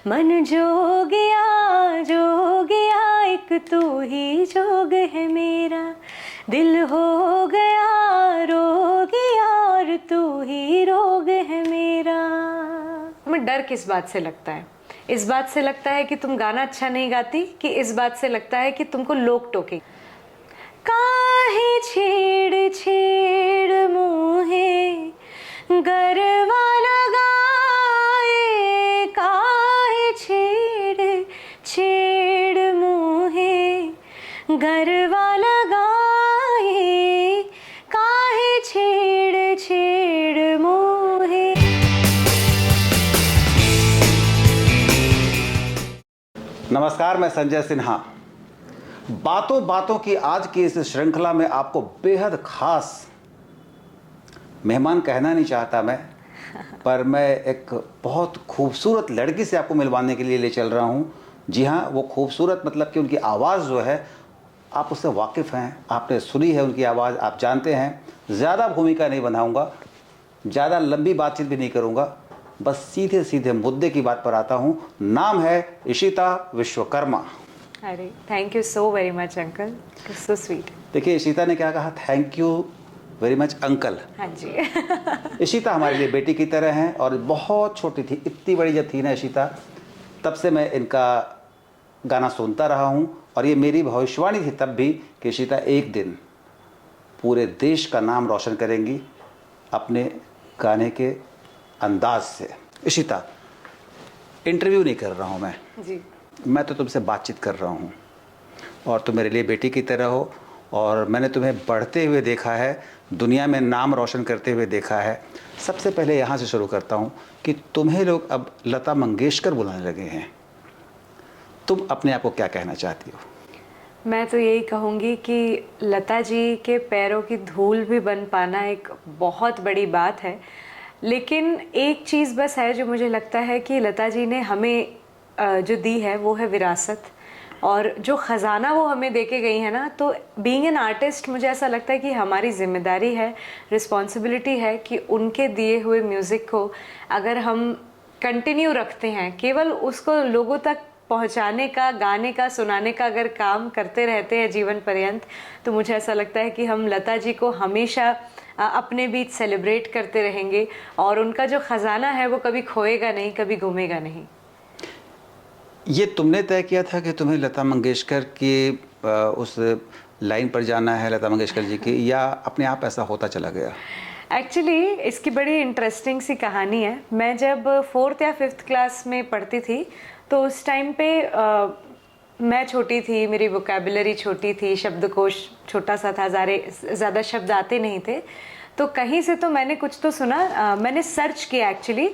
मन जोगिया एक तू ही जोग है मेरा, दिल हो गया रोगिया और तू ही रोग है मेरा। तुम्हें डर किस बात से लगता है? इस बात से लगता है कि तुम गाना अच्छा नहीं गाती, कि इस बात से लगता है कि तुमको लोग टोके? काहे छेड़ छेड़ मुहे गरवा लगाए, काहे छेड़ छेड़ मुहे गरवा लगाए, काहे छेड़ छेड़ मुहे। नमस्कार, मैं संजय सिन्हा। बातों बातों की आज की इस श्रृंखला में आपको बेहद खास मेहमान कहना नहीं चाहता मैं, पर मैं एक बहुत खूबसूरत लड़की से आपको मिलवाने के लिए ले चल रहा हूँ। जी हाँ, वो खूबसूरत मतलब कि उनकी आवाज़ जो है, आप उससे वाकिफ़ हैं, आपने सुनी है उनकी आवाज़, आप जानते हैं। ज़्यादा भूमिका नहीं बनाऊँगा, ज़्यादा लंबी बातचीत भी नहीं करूँगा, बस सीधे सीधे मुद्दे की बात पर आता हूँ। नाम है इशिता विश्वकर्मा। अरे thank you so very much uncle, so sweet. देखिए, इशिता ने क्या कहा, thank you very much uncle. हाँ जी। इशिता हमारे लिए बेटी की तरह हैं और बहुत छोटी थी, इतनी बड़ी जब थी ना इशिता, तब से मैं इनका गाना सुनता रहा हूँ और ये मेरी भविष्यवाणी थी तब भी कि इशिता एक दिन पूरे देश का नाम रोशन करेंगी अपने गाने के अंदाज से। इशिता, इंटरव्यू नहीं कर रहा हूँ मैं जी, मैं तो तुमसे बातचीत कर रहा हूँ और तुम मेरे लिए बेटी की तरह हो और मैंने तुम्हें बढ़ते हुए देखा है, दुनिया में नाम रोशन करते हुए देखा है। सबसे पहले यहाँ से शुरू करता हूँ कि तुम्हें लोग अब लता मंगेशकर बुलाने लगे हैं, तुम अपने आप को क्या कहना चाहती हो? मैं तो यही कहूँगी कि लता जी के पैरों की धूल भी बन पाना एक बहुत बड़ी बात है। लेकिन एक चीज़ बस है जो मुझे लगता है कि लता जी ने हमें जो दी है वो है विरासत, और जो ख़जाना वो हमें दे के गई है ना, तो बीइंग एन आर्टिस्ट मुझे ऐसा लगता है कि हमारी जिम्मेदारी है, रिस्पॉन्सिबिलिटी है कि उनके दिए हुए म्यूज़िक को अगर हम कंटिन्यू रखते हैं, केवल उसको लोगों तक पहुंचाने का, गाने का, सुनाने का अगर काम करते रहते हैं जीवन पर्यंत, तो मुझे ऐसा लगता है कि हम लता जी को हमेशा अपने बीच सेलिब्रेट करते रहेंगे और उनका जो ख़जाना है वो कभी खोएगा नहीं, कभी घूमेगा नहीं। ये तुमने तय किया था कि तुम्हें लता मंगेशकर की उस लाइन पर जाना है, लता मंगेशकर जी की, या अपने आप ऐसा होता चला गया? एक्चुअली इसकी बड़ी इंटरेस्टिंग सी कहानी है। मैं जब 4th या 5th क्लास में पढ़ती थी तो उस टाइम पे मैं छोटी थी, मेरी वोकेबुलरी छोटी थी, शब्दकोश छोटा सा था, ज़्यादा शब्द आते नहीं थे। तो कहीं से तो मैंने कुछ तो सुना, मैंने सर्च किया एक्चुअली।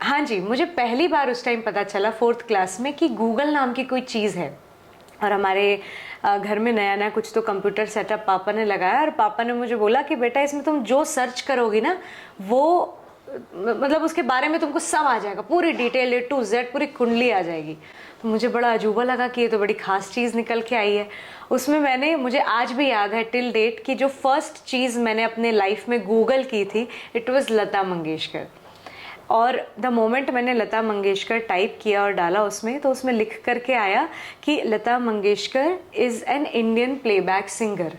हाँ जी, मुझे पहली बार उस टाइम पता चला 4th क्लास में कि गूगल नाम की कोई चीज़ है, और हमारे घर में नया नया कुछ तो कंप्यूटर सेटअप पापा ने लगाया, और पापा ने मुझे बोला कि बेटा इसमें तुम जो सर्च करोगी ना, वो मतलब उसके बारे में तुमको सब आ जाएगा, पूरी डिटेल A to Z पूरी कुंडली आ जाएगी। तो मुझे बड़ा अजूबा लगा कि ये तो बड़ी खास चीज़ निकल के आई है। उसमें मुझे आज भी याद है टिल डेट कि जो फर्स्ट चीज़ मैंने अपने लाइफ में गूगल की थी, इट वाज लता मंगेशकर। और द मोमेंट मैंने लता मंगेशकर टाइप किया और डाला उसमें, तो उसमें लिख करके आया कि Lata Mangeshkar is an Indian playback singer.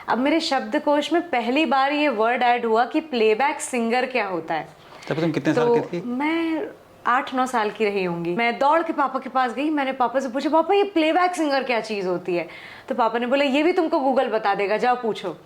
अब मेरे शब्दकोश में पहली बार ये वर्ड ऐड हुआ कि प्लेबैक सिंगर क्या होता है। तब तुम कितने साल की थी? मैं 8-9 साल की रही होंगी। मैं दौड़ के पापा के पास गई, मैंने पापा से पूछा, पापा ये प्लेबैक सिंगर क्या चीज़ होती है? तो पापा ने बोला ये भी तुमको गूगल बता देगा, जाओ पूछो।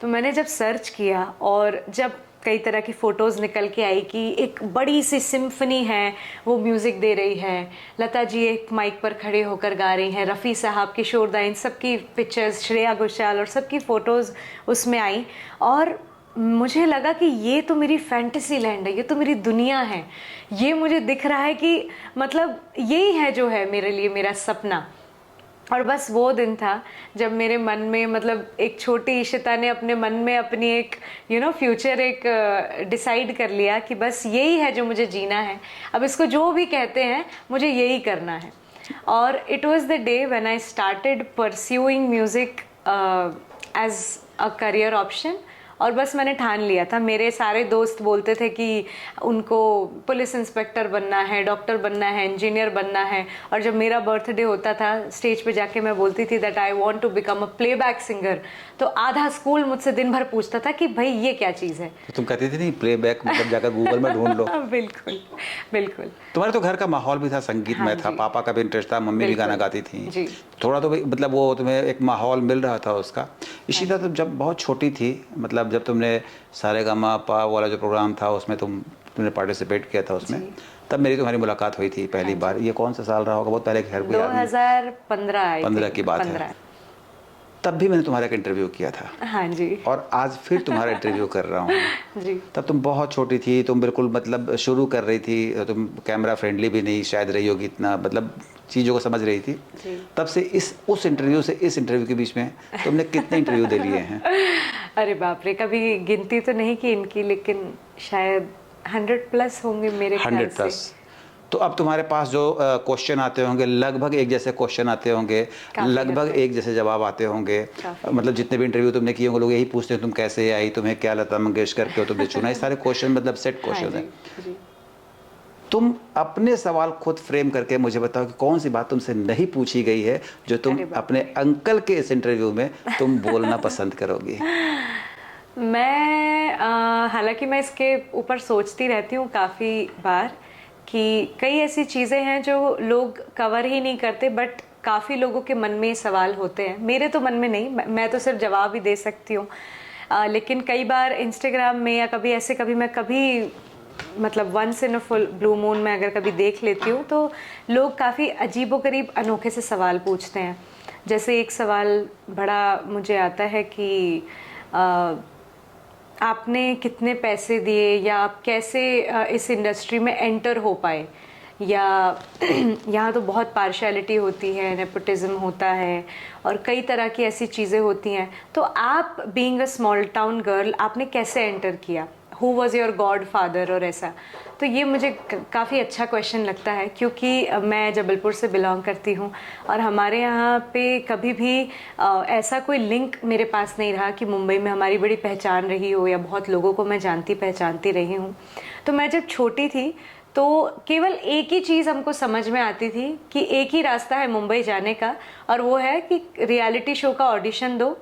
तो मैंने जब सर्च किया और जब कई तरह की फ़ोटोज़ निकल के आई कि एक बड़ी सी सिम्फनी है, वो म्यूज़िक दे रही है, लता जी एक माइक पर खड़े होकर गा रही हैं, रफ़ी साहब, किशोर दा, इन सब की पिक्चर्स, श्रेया घोषाल और सबकी फ़ोटोज़ उसमें आई, और मुझे लगा कि ये तो मेरी फैंटेसी लैंड है, ये तो मेरी दुनिया है, ये मुझे दिख रहा है कि मतलब यही है जो है मेरे लिए मेरा सपना। और बस वो दिन था जब मेरे मन में, मतलब एक छोटी इशिता ने अपने मन में अपनी एक फ्यूचर एक डिसाइड कर लिया कि बस यही है जो मुझे जीना है, अब इसको जो भी कहते हैं मुझे यही करना है। और it was the day when I started pursuing music as a career option. और बस मैंने ठान लिया था। मेरे सारे दोस्त बोलते थे कि उनको पुलिस इंस्पेक्टर बनना है, डॉक्टर बनना है, इंजीनियर बनना है, और जब मेरा बर्थडे होता था स्टेज पे जाके मैं बोलती थी that I want to become a playback singer, तो आधा स्कूल मुझसे दिन भर पूछता था कि भाई ये क्या चीज़ है। तो तुम कहती थी नहीं प्लेबैक मतलब जाकर गूगल में ढूंढ लो। बिल्कुल बिल्कुल। तुम्हारे तो घर का माहौल भी था संगीतमय हाँ था, जी। पापा का भी इंटरेस्ट था, मम्मी भी गाना बिल्कुल। गाती थी, जी। थोड़ा तो भाई मतलब वो तुम्हें एक माहौल मिल रहा था उसका। इसी तरह तुम जब बहुत छोटी थी, मतलब जब तुमने सारेगामा पा वाला जो प्रोग्राम था उसमें तुमने पार्टिसिपेट किया था उसमें, जी। तब मेरी तुम्हारी मुलाकात हुई थी पहली हाँ बार। ये कौन सा साल रहा होगा, बहुत पहले, खैर कोई याद नहीं, 2015 आई 15 थी। की बात है। 15। तब भी मैंने तुम्हारा एक इंटरव्यू किया था हाँ जी। और आज फिर तुम्हारा इंटरव्यू कर रहा हूँ। जी। तब तुम बहुत छोटी थी, तुम बिल्कुल मतलब शुरू कर रही थी, तुम कैमरा फ्रेंडली भी नहीं शायद रही होगी इतना, मतलब चीज़ों को समझ रही थी। जी। तब से उस इंटरव्यू से इस इंटरव्यू के बीच में तुमने कितने इंटरव्यू दे लिए हैं? अरे बाप रे, कभी गिनती तो नहीं की इनकी, लेकिन शायद 100+ होंगे मेरे ख्याल 100+। से। तो अब तुम्हारे पास जो क्वेश्चन आते होंगे लगभग एक जैसे क्वेश्चन आते होंगे, काफी हद लगभग तक। एक जैसे जवाब आते होंगे। काफी। मतलब जितने भी इंटरव्यू तुमने किए होंगे लोग यही पूछते हैं तुम कैसे आई, तुम्हें क्या लता मंगेशकर के हो तुमने चुना, ये सारे क्वेश्चन मतलब सेट हाँ क्वेश्चन जी। है। जी। तुम अपने सवाल खुद फ्रेम करके मुझे बताओ कि कौन सी बात तुमसे नहीं पूछी गई है जो तुम अरे बाप अपने अंकल के इस इंटरव्यू में तुम बोलना पसंद करोगी? मैं हालांकि मैं इसके ऊपर सोचती रहती हूँ काफ़ी बार कि कई ऐसी चीज़ें हैं जो लोग कवर ही नहीं करते, बट काफ़ी लोगों के मन में ये सवाल होते हैं। मेरे तो मन में नहीं, मैं तो सिर्फ जवाब ही दे सकती हूँ। लेकिन कई बार इंस्टाग्राम में या कभी ऐसे कभी मतलब once in a full blue moon में अगर कभी देख लेती हूँ तो लोग काफ़ी अजीबोगरीब अनोखे से सवाल पूछते हैं। जैसे एक सवाल बड़ा मुझे आता है कि आपने कितने पैसे दिए, या आप कैसे इस इंडस्ट्री में एंटर हो पाए, या यहाँ तो बहुत पार्शियलिटी होती है, नेपोटिज्म होता है और कई तरह की ऐसी चीज़ें होती हैं, तो आप being a small town girl आपने कैसे एंटर किया, who was your God father और ऐसा। तो ये मुझे काफ़ी अच्छा क्वेश्चन लगता है, क्योंकि मैं जबलपुर से बिलोंग करती हूँ और हमारे यहाँ पे कभी भी ऐसा कोई लिंक मेरे पास नहीं रहा कि मुंबई में हमारी बड़ी पहचान रही हो या बहुत लोगों को मैं जानती पहचानती रही हूँ। तो मैं जब छोटी थी तो केवल एक ही चीज़ हमको समझ में आती थी कि एक ही रास्ता है मुंबई जाने का, और वो है कि रियलिटी शो का ऑडिशन दो,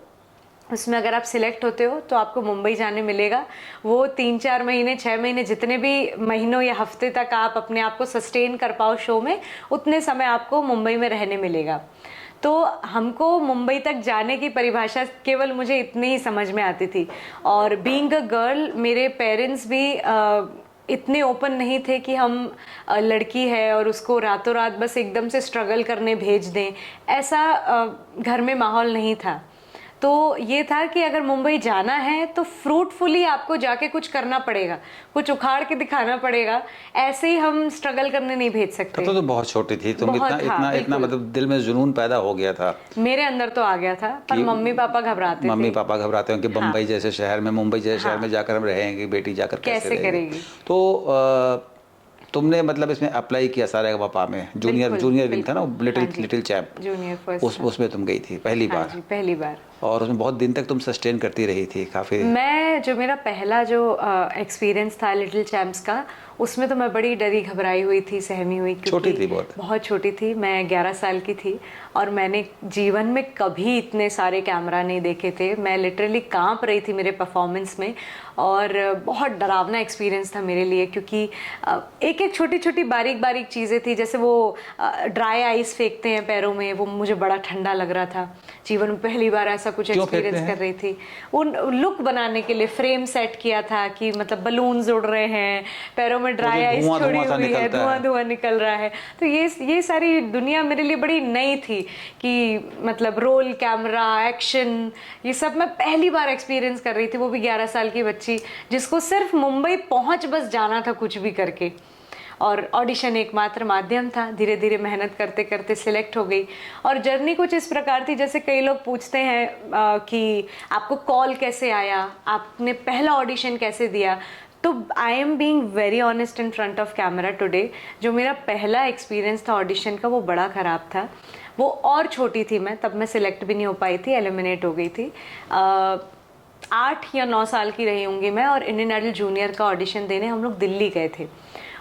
उसमें अगर आप सिलेक्ट होते हो तो आपको मुंबई जाने मिलेगा। वो 3-4 महीने 6 महीने जितने भी महीनों या हफ्ते तक आप अपने आप को सस्टेन कर पाओ शो में, उतने समय आपको मुंबई में रहने मिलेगा। तो हमको मुंबई तक जाने की परिभाषा केवल मुझे इतनी ही समझ में आती थी। और बीइंग अ गर्ल मेरे पेरेंट्स भी इतने ओपन नहीं थे कि हम लड़की है और उसको रातों रात बस एकदम से स्ट्रगल करने भेज दें, ऐसा घर में माहौल नहीं था। तो ये था कि अगर मुंबई जाना है तो फ्रूटफुली आपको जाके कुछ करना पड़ेगा, कुछ उखाड़ के दिखाना पड़ेगा, ऐसे ही हम स्ट्रगल करने नहीं भेज सकते। तब तो बहुत छोटी थी तुम, बहुत, इतना हाँ, इतना इतना बिल्कुल। मतलब दिल में जुनून पैदा हो गया था। मेरे अंदर तो आ गया था, पर कि मम्मी पापा घबराते थे। मम्मी पापा घबराते हैं कि हाँ। बम्बई जैसे शहर में, मुंबई जैसे शहर हाँ। में जाकर हम रहेंगे, बेटी जाकर कैसे रहेगी? करेगी। तो तुमने मतलब इसमें अप्लाई किया सारेगामापा में, जूनियर बिल्कुल, जूनियर विंग था ना, बिल्कुल। लिटिल हाँ जी। लिटिल चैम्प, जूनियर फर्स्ट था। उसमें तुम गई थी पहली हाँ बार। जी, पहली बार। और उसमें बहुत दिन तक तुम सस्टेन करती रही थी काफ़ी। मैं जो मेरा पहला जो एक्सपीरियंस था लिटिल चैम्प्स का, उसमें तो मैं बड़ी डरी घबराई हुई थी, सहमी हुई, क्योंकि छोटी थी बहुत छोटी थी मैं, 11 साल की थी, और मैंने जीवन में कभी इतने सारे कैमरा नहीं देखे थे। मैं लिटरली कांप रही थी मेरे परफॉर्मेंस में, और बहुत डरावना एक्सपीरियंस था मेरे लिए, क्योंकि एक एक छोटी छोटी बारीक बारीक चीज़ें थी। जैसे वो ड्राई आइस फेंकते हैं पैरों में, वो मुझे बड़ा ठंडा लग रहा था। जीवन में पहली बार ऐसा कुछ एक्सपीरियंस कर रही थी। वो लुक बनाने के लिए फ्रेम सेट किया था कि मतलब बलून्स उड़ रहे हैं, पैरों में ड्राई आइस छोड़ी हुई है, धुआं धुआं निकल रहा है। तो ये सारी दुनिया मेरे लिए बड़ी नई थी कि मतलब रोल कैमरा, एक्शन, ये सब मैं पहली बार एक्सपीरियंस कर रही थी। वो भी 11 साल की बच्ची जिसको सिर्फ मुंबई पहुंच बस जाना था कुछ भी करके, और ऑडिशन एकमात्र माध्यम था। धीरे धीरे मेहनत करते करते सिलेक्ट हो गई। और जर्नी कुछ इस प्रकार थी, जैसे कई लोग पूछते हैं कि आपको कॉल कैसे आया, आपने पहला ऑडिशन कैसे दिया। तो I am being very honest in front of camera today, जो मेरा पहला एक्सपीरियंस था ऑडिशन का वो बड़ा ख़राब था। वो और छोटी थी मैं, तब मैं सिलेक्ट भी नहीं हो पाई थी, एलिमिनेट हो गई थी। 8 या 9 साल की रही होंगी मैं, और इंडियन आइडल जूनियर का ऑडिशन देने हम लोग दिल्ली गए थे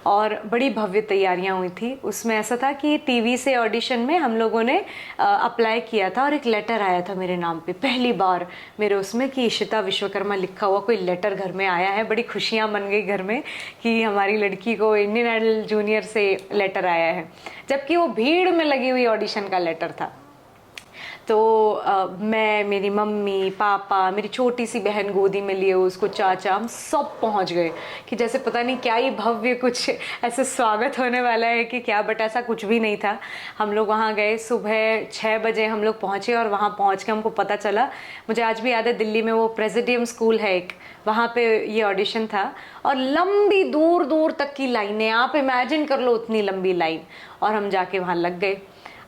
और बड़ी भव्य तैयारियां हुई थी। उसमें ऐसा था कि टीवी से ऑडिशन में हम लोगों ने अप्लाई किया था और एक लेटर आया था मेरे नाम पे, पहली बार मेरे उसमें कि इशिता विश्वकर्मा लिखा हुआ कोई लेटर घर में आया है। बड़ी खुशियां मन गई घर में कि हमारी लड़की को इंडियन आइडल जूनियर से लेटर आया है, जबकि वो भीड़ में लगी हुई ऑडिशन का लेटर था। तो मैं, मेरी मम्मी पापा, मेरी छोटी सी बहन गोदी में लिए उसको, चाचा, हम सब पहुंच गए कि जैसे पता नहीं क्या ही भव्य कुछ ऐसे स्वागत होने वाला है कि क्या, बट ऐसा कुछ भी नहीं था। हम लोग वहाँ गए, सुबह 6 बजे हम लोग पहुँचे और वहाँ पहुँच के हमको पता चला, मुझे आज भी याद है, दिल्ली में वो प्रेसिडियम स्कूल है एक, वहाँ पे ये ऑडिशन था और लंबी दूर दूर तक की लाइनें, आप इमेजिन कर लो उतनी लंबी लाइन, और हम जाके वहाँ लग गए।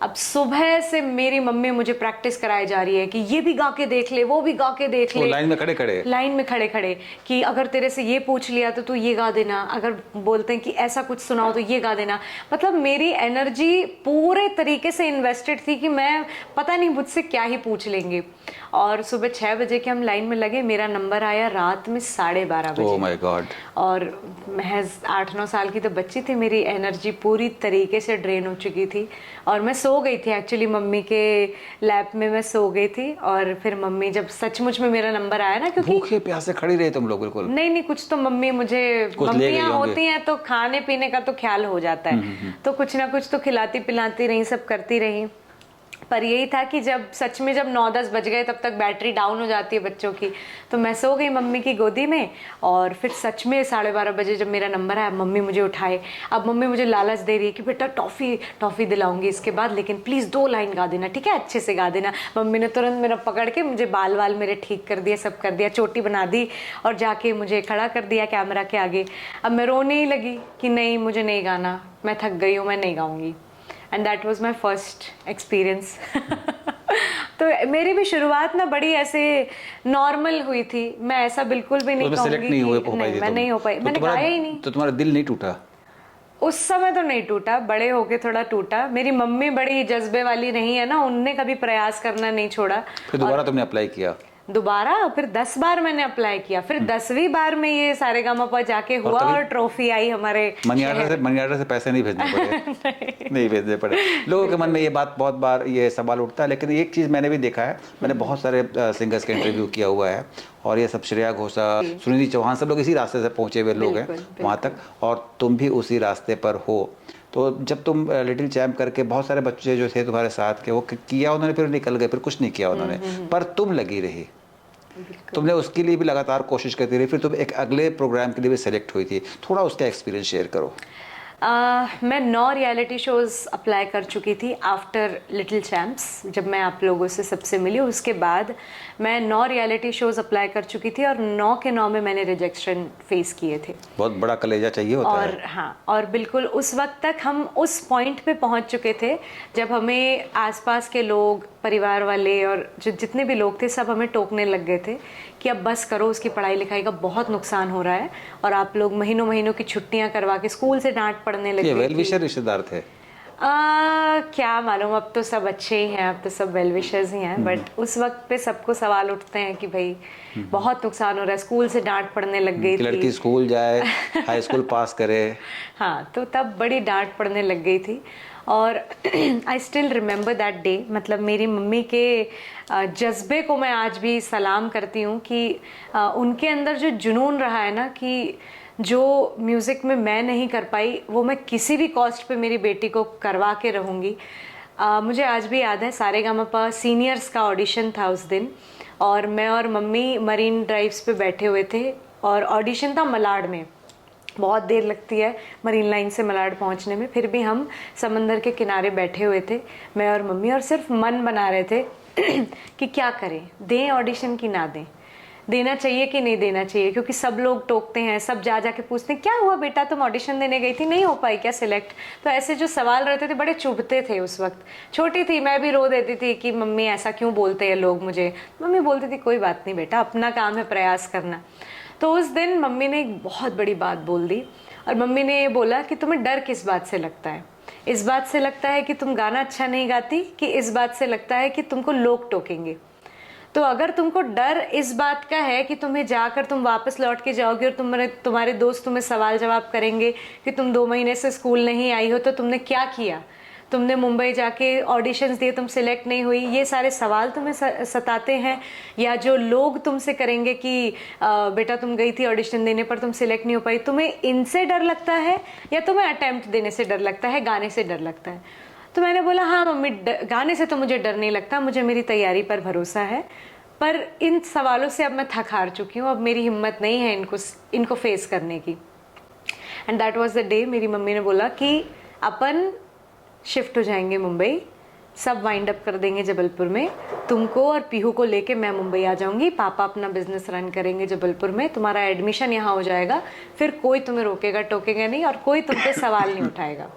अब सुबह से मेरी मम्मी मुझे प्रैक्टिस कराई जा रही है कि ये भी गा के देख ले, वो भी गा के देख ले, लाइन में खड़े खड़े, लाइन में खड़े खड़े, कि अगर तेरे से ये पूछ लिया तो तू ये गा देना, अगर बोलते हैं कि ऐसा कुछ सुनाओ तो ये गा देना। मतलब मेरी एनर्जी पूरे तरीके से इन्वेस्टेड थी कि मैं, पता नहीं मुझसे क्या ही पूछ लेंगे। और सुबह 6 बजे के हम लाइन में लगे, मेरा नंबर आया रात में 12:30 बजे। Oh my God. और महज 8-9 साल की तो बच्ची थी, मेरी एनर्जी पूरी तरीके से ड्रेन हो चुकी थी और मैं सो गई थी एक्चुअली, मम्मी के लैप में मैं सो गई थी। और फिर मम्मी, जब सचमुच में मेरा नंबर आया ना, क्योंकि भूखे प्यासे खड़ी रही तुम लोग बिल्कुल? नहीं, कुछ तो मम्मी मुझे, मम्मियाँ होती हैं तो खाने पीने का तो ख्याल हो जाता है, तो कुछ ना कुछ तो खिलाती पिलाती रही, सब करती रही। पर यही था कि जब सच में जब 9-10 बज गए तब तक बैटरी डाउन हो जाती है बच्चों की, तो मैं सो गई मम्मी की गोदी में। और फिर सच में 12:30 बजे जब मेरा नंबर आया, मम्मी मुझे उठाए। अब मम्मी मुझे लालच दे रही है कि बेटा टॉफ़ी दिलाऊंगी इसके बाद, लेकिन प्लीज़ 2 लाइन गा देना, ठीक है, अच्छे से गा देना। मम्मी ने तुरंत मेरा पकड़ के मुझे बाल मेरे ठीक कर दिए, सब कर दिया, चोटी बना दी और जाके मुझे खड़ा कर दिया कैमरा के आगे। अब मैं रोने ही लगी कि नहीं, मुझे नहीं गाना, मैं थक गई हूँ, मैं नहीं गाऊंगी। And that was my first experience. तो मेरी भी शुरुआत ना बड़ी ऐसे नॉर्मल हुई थी, मैं ऐसा बिल्कुल भी नहीं कहूँगी कि नहीं, मैं नहीं हो पाई, मैंने गाया ही नहीं। तो तुम्हारा दिल नहीं टूटा? उस समय तो नहीं टूटा, बड़े होके थोड़ा टूटा। मेरी मम्मी बड़ी जज्बे वाली नहीं है ना, उनने कभी प्रयास करना नहीं छोड़ा। फिर दोबारा तुमने अप्लाई किया? दोबारा फिर 10 बार मैंने अप्लाई किया, फिर 10वीं बार में ये सारेगामापा जाके हुआ और ट्रॉफी आई हमारे मनी ऑर्डर से पैसे नहीं भेजने पड़े? नहीं भेजने पड़े। लोगों के मन में ये बात बहुत बार ये सवाल उठता है, लेकिन एक चीज़ मैंने भी देखा है, मैंने बहुत सारे सिंगर्स का इंटरव्यू किया हुआ है, और ये सब श्रेया घोषाल, सुनिधि चौहान, सब लोग इसी रास्ते से पहुंचे हुए लोग हैं वहाँ तक, और तुम भी उसी रास्ते पर हो। तो जब तुम लिटिल चैम्प करके, बहुत सारे बच्चे जो थे तुम्हारे साथ के, वो किया उन्होंने, फिर निकल गए, फिर कुछ नहीं किया उन्होंने, पर तुम लगी रही, तुमने उसके लिए भी लगातार कोशिश करती रही, फिर तुम एक अगले प्रोग्राम के लिए भी सेलेक्ट हुई थी। थोड़ा उसका एक्सपीरियंस शेयर करो। मैं 9 रियलिटी शोज़ अप्लाई कर चुकी थी आफ्टर लिटिल चैम्प्स। जब मैं आप लोगों से सबसे मिली उसके बाद मैं 9 रियलिटी शोज़ अप्लाई कर चुकी थी और 9 के 9 में मैंने रिजेक्शन फेस किए थे। बहुत बड़ा कलेजा चाहिए होता और है। हाँ, और बिल्कुल उस वक्त तक हम उस पॉइंट पे पहुंच चुके थे जब हमें आसपास के लोग, परिवार वाले और जो जितने भी लोग थे, सब हमें टोकने लग गए थे कि अब बस करो, उसकी पढ़ाई लिखाई का बहुत नुकसान हो रहा है और आप लोग महीनों महीनों की छुट्टियां करवा के स्कूल से डांट पड़ने लग गई। ये वेल विशर रिश्तेदार थे? क्या मालूम, अब तो सब अच्छे ही हैं, अब तो सब वेल विशर्स ही हैं, बट उस वक्त पे सबको सवाल उठते हैं कि भाई बहुत नुकसान हो रहा है, स्कूल से डांट पड़ने लग गई थी, लड़की स्कूल जाए, हाई स्कूल पास करे। हाँ, तो तब बड़ी डांट पड़ने लग गई थी। और I still remember that day. मतलब मेरी मम्मी के जज्बे को मैं आज भी सलाम करती हूँ कि उनके अंदर जो जुनून रहा है ना, कि जो म्यूज़िक में मैं नहीं कर पाई वो मैं किसी भी कॉस्ट पे मेरी बेटी को करवा के रहूँगी। मुझे आज भी याद है, सारेगामापा सीनियर्स का ऑडिशन था उस दिन, और मैं और मम्मी मरीन ड्राइव्स पे बैठे हुए थे और ऑडिशन था मलाड में। बहुत देर लगती है मरीन लाइन से मलाड पहुंचने में, फिर भी हम समंदर के किनारे बैठे हुए थे, मैं और मम्मी, और सिर्फ मन बना रहे थे कि क्या करें, दें ऑडिशन की ना दें, देना चाहिए कि नहीं देना चाहिए, क्योंकि सब लोग टोकते हैं, सब जाके पूछते हैं क्या हुआ बेटा, तुम ऑडिशन देने गई थी, नहीं हो पाई क्या सिलेक्ट। तो ऐसे जो सवाल रहते थे बड़े चुभते थे। उस वक्त छोटी थी, मैं भी रो देती थी कि मम्मी ऐसा क्यों बोलते हैं लोग मुझे। मम्मी बोलती थी कोई बात नहीं बेटा, अपना काम है प्रयास करना। तो उस दिन मम्मी ने एक बहुत बड़ी बात बोल दी, और मम्मी ने ये बोला कि तुम्हें डर किस बात से लगता है, इस बात से लगता है कि तुम गाना अच्छा नहीं गाती, कि इस बात से लगता है कि तुमको लोग टोकेंगे। तो अगर तुमको डर इस बात का है कि तुम्हें जाकर तुम वापस लौट के जाओगे और तुम्हारे दोस्त तुम्हें सवाल जवाब करेंगे कि तुम 2 महीने से स्कूल नहीं आई हो तो तुमने क्या किया, तुमने मुंबई जाके ऑडिशंस दिए, तुम सिलेक्ट नहीं हुई, ये सारे सवाल तुम्हें सताते हैं, या जो लोग तुमसे करेंगे कि बेटा तुम गई थी ऑडिशन देने पर तुम सिलेक्ट नहीं हो पाई, तुम्हें इनसे डर लगता है या तुम्हें अटेम्प्ट देने से डर लगता है, गाने से डर लगता है? तो मैंने बोला हाँ मम्मी, गाने से तो मुझे डर नहीं लगता, मुझे मेरी तैयारी पर भरोसा है, पर इन सवालों से अब मैं थक हार चुकी हूँ, अब मेरी हिम्मत नहीं है इनको फेस करने की। And that was the day मेरी मम्मी ने बोला कि अपन शिफ्ट हो जाएंगे मुंबई, सब वाइंड अप कर देंगे जबलपुर में, तुमको और पीहू को लेके मैं मुंबई आ जाऊंगी, पापा अपना बिजनेस रन करेंगे जबलपुर में, तुम्हारा एडमिशन यहाँ हो जाएगा, फिर कोई तुम्हें रोकेगा टोकेगा नहीं और कोई तुम पे सवाल नहीं उठाएगा।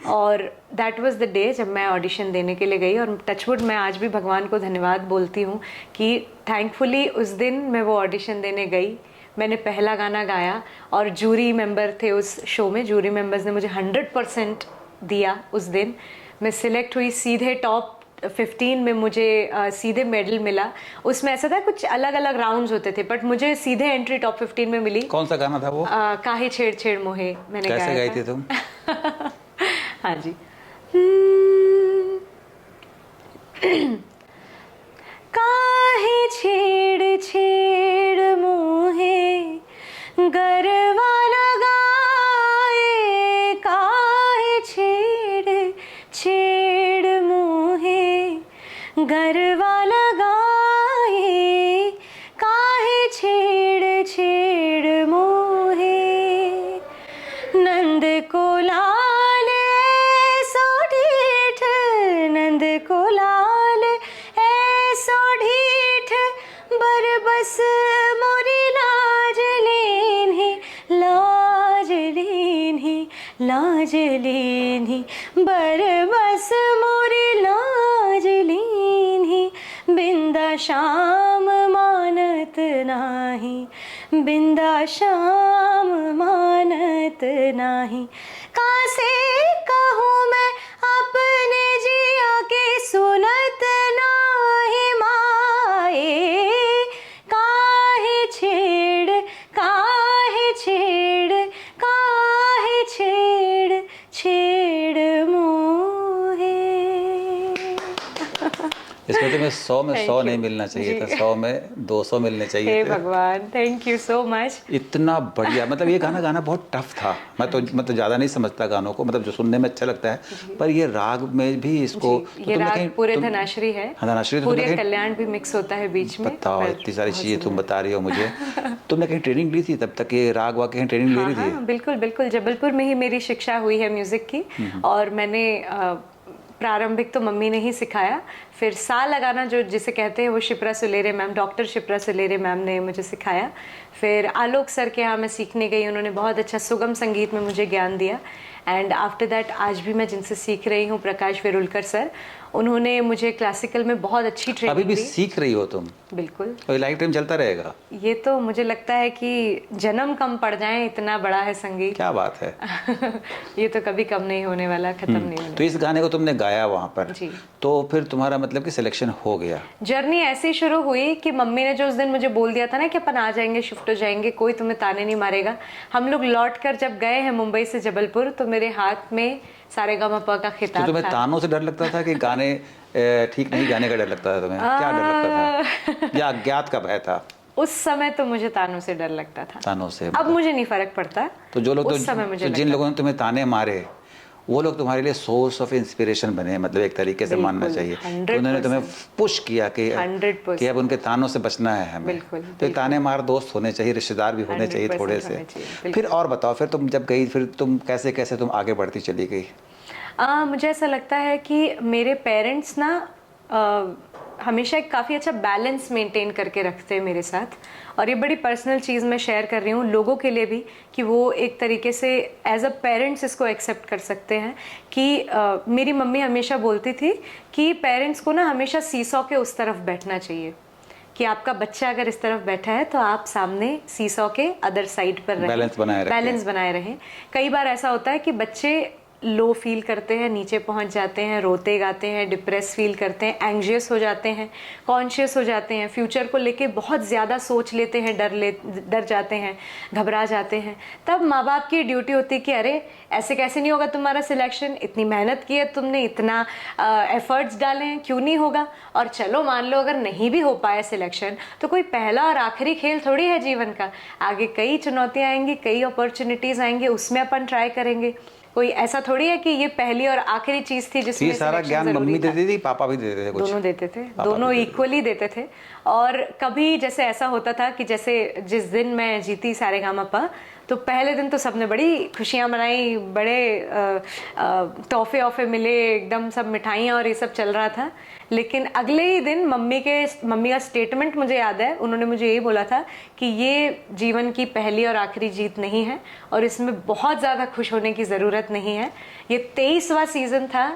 और दैट वाज द डे जब मैं ऑडिशन देने के लिए गई, और टचवुड मैं आज भी भगवान को धन्यवाद बोलती हूँ कि थैंकफुली उस दिन मैं वो ऑडिशन देने गई, मैंने पहला गाना गाया और जूरी मेंबर थे उस शो में, जूरी मेंबर्स ने मुझे 100% दिया उस दिन, मैं सिलेक्ट हुई, सीधे टॉप 15 में मुझे सीधे मेडल मिला। उसमें ऐसा था कुछ अलग अलग राउंड्स होते थे बट मुझे सीधे एंट्री टॉप 15 में मिली। कौन सा गाना था वो? काहे छेड़ छेड़ मोहे मैंने गाया। कैसे गाई थी तुम? हाँ जी। काहे छेड़ छेड़ मोहे गरवा लगाए, काहे छेड़ छेड़ मोहे गरवा लगाए, काहे छेड़ छेड़ मोहे नंद को लाल ऐसो ढीठ, नंद को लाल ऐसो ढीठ, बरबस मोरी लाज लेन्ही, लाज लेन्ही, लाज लेन्ही, बरबस मोरी लाज लेन्ही, बिंदा शाम मानत नाही, बिंदा शाम मानत नाही, कासे कहूँ मैं अपने जिया के सुनत नाही माए, काहे छेड़ काहे छेड़ काहे छेड़ छेड़ मोहे। इसमें तुम्हें 100 में 100 नहीं मिलना चाहिए था, 100 में 200 मिलने चाहिए हे थे। भगवान, थैंक यू सो मच। इतना बढ़िया, मतलब ये गाना गाना बहुत टफ था। मैं तो मतलब ज़्यादा नहीं समझता गानों को, मतलब जो सुनने में अच्छा लगता है, पर ये राग में भी इसको तो ये राग पूरे धनाश्री है, हाँ, धनाश्री तो पूरे कल्याण भी मिक्स होता है बीच में। बताओ, इतनी सारी चीज़ें तुम बता रही हो मुझे। तुमने कहीं ट्रेनिंग ली थी तब तक? ये राग वाग कहीं ट्रेनिंग ले रही थी? हाँ, बिल्कुल बिल्कुल, जबलपुर में ही मेरी शिक्षा हुई है म्यूजिक की, और मैंने प्रारंभिक तो मम्मी ने ही सिखाया, फिर सा लगाना जो जिसे कहते हैं वो Shipra Sulere ma'am, doctor Shipra Sulere ma'am ने मुझे सिखाया। फिर आलोक सर के यहाँ मैं सीखने गई, उन्होंने बहुत अच्छा सुगम संगीत में मुझे ज्ञान दिया। एंड आफ्टर दैट आज भी मैं जिनसे सीख रही हूँ, प्रकाश वेरुलकर सर, उन्होंने मुझे क्लासिकल में बहुत अच्छी ट्रेनिंग दी। अभी भी सीख रही हो तुम? बिल्कुल। और लाइफ टाइम चलता रहेगा ये तो मुझे लगता है कि जन्म कम पड़ जाए, इतना बड़ा है संगीत। क्या बात है। ये तो कभी कम नहीं होने वाला, खत्म नहीं होने। तो इस गाने को तुमने गाया वहाँ पर जी। तो फिर तुम्हारा मतलब कि सिलेक्शन हो गया? जर्नी ऐसी शुरू हुई कि मम्मी ने जो उस दिन मुझे बोल दिया था ना कि अपन आ जाएंगे, शिफ्ट हो जाएंगे, कोई तुम्हें ताने नहीं मारेगा। हम लोग लौट कर जब गए हैं मुंबई से जबलपुर, तो मेरे हाथ में सारेगामापा का तो खिताब तुम्हें था। तानों से डर लगता था कि गाने ठीक नहीं गाने का डर लगता था तुम्हें? क्या डर लगता था या अज्ञात का भय था? उस समय तो मुझे तानों से डर लगता था। तानों से? अब मुझे नहीं फर्क पड़ता। तो जो लोग उस समय मुझे जिन लोगों ने तुम्हें ताने मारे वो लोग तुम्हारे लिए सोर्स ऑफ इंस्पिरेशन बने, मतलब एक तरीके से मानना चाहिए। तो उन्होंने तुम्हें पुश किया कि 100% अब उनके तानों से बचना है हमें। बिल्कुल, तो ताने मार दोस्त होने चाहिए, रिश्तेदार भी होने चाहिए थोड़े से। फिर और बताओ, फिर तुम जब गई, फिर तुम कैसे कैसे तुम आगे बढ़ती चली गई? मुझे ऐसा लगता है कि मेरे पेरेंट्स ना हमेशा एक काफ़ी अच्छा बैलेंस मेंटेन करके रखते हैं मेरे साथ, और ये बड़ी पर्सनल चीज़ मैं शेयर कर रही हूँ लोगों के लिए भी, कि वो एक तरीके से एज अ पेरेंट्स इसको एक्सेप्ट कर सकते हैं कि मेरी मम्मी हमेशा बोलती थी कि पेरेंट्स को ना हमेशा सीसॉ के उस तरफ बैठना चाहिए, कि आपका बच्चा अगर इस तरफ बैठा है तो आप सामने सीसॉ के अदर साइड पर रहें, बैलेंस बनाए रखें। बैलेंस बनाए रहें। कई बार ऐसा होता है कि बच्चे लो फील करते हैं, नीचे पहुंच जाते हैं, रोते गाते हैं, डिप्रेस फील करते हैं, एंग्जियस हो जाते हैं, कॉन्शियस हो जाते हैं, फ्यूचर को लेके बहुत ज़्यादा सोच लेते हैं, डर जाते हैं, घबरा जाते हैं, तब माँ बाप की ड्यूटी होती है कि अरे ऐसे कैसे नहीं होगा तुम्हारा सिलेक्शन, इतनी मेहनत की है तुमने, इतना एफर्ट्स डाले हैं, क्यों नहीं होगा। और चलो मान लो अगर नहीं भी हो पाया सिलेक्शन तो कोई पहला और आखिरी खेल थोड़ी है जीवन का, आगे कई चुनौतियाँ आएंगी, कई अपॉर्चुनिटीज़ आएंगी, उसमें अपन ट्राई करेंगे। कोई ऐसा थोड़ी है कि ये पहली और आखिरी चीज थी जिसमें ये सारा ज्ञान मम्मी देती थी, पापा भी देते थे कुछ? दोनों देते थे, दोनों इक्वली देते थे। और कभी जैसे ऐसा होता था कि जैसे जिस दिन मैं जीती सारेगामापा, तो पहले दिन तो सबने बड़ी खुशियां मनाई, बड़े तोहफे वोहफे मिले, एकदम सब मिठाइयाँ और ये सब चल रहा था। लेकिन अगले ही दिन मम्मी का स्टेटमेंट मुझे याद है, उन्होंने मुझे यही बोला था कि ये जीवन की पहली और आखिरी जीत नहीं है और इसमें बहुत ज़्यादा खुश होने की ज़रूरत नहीं है। ये 23वां सीज़न था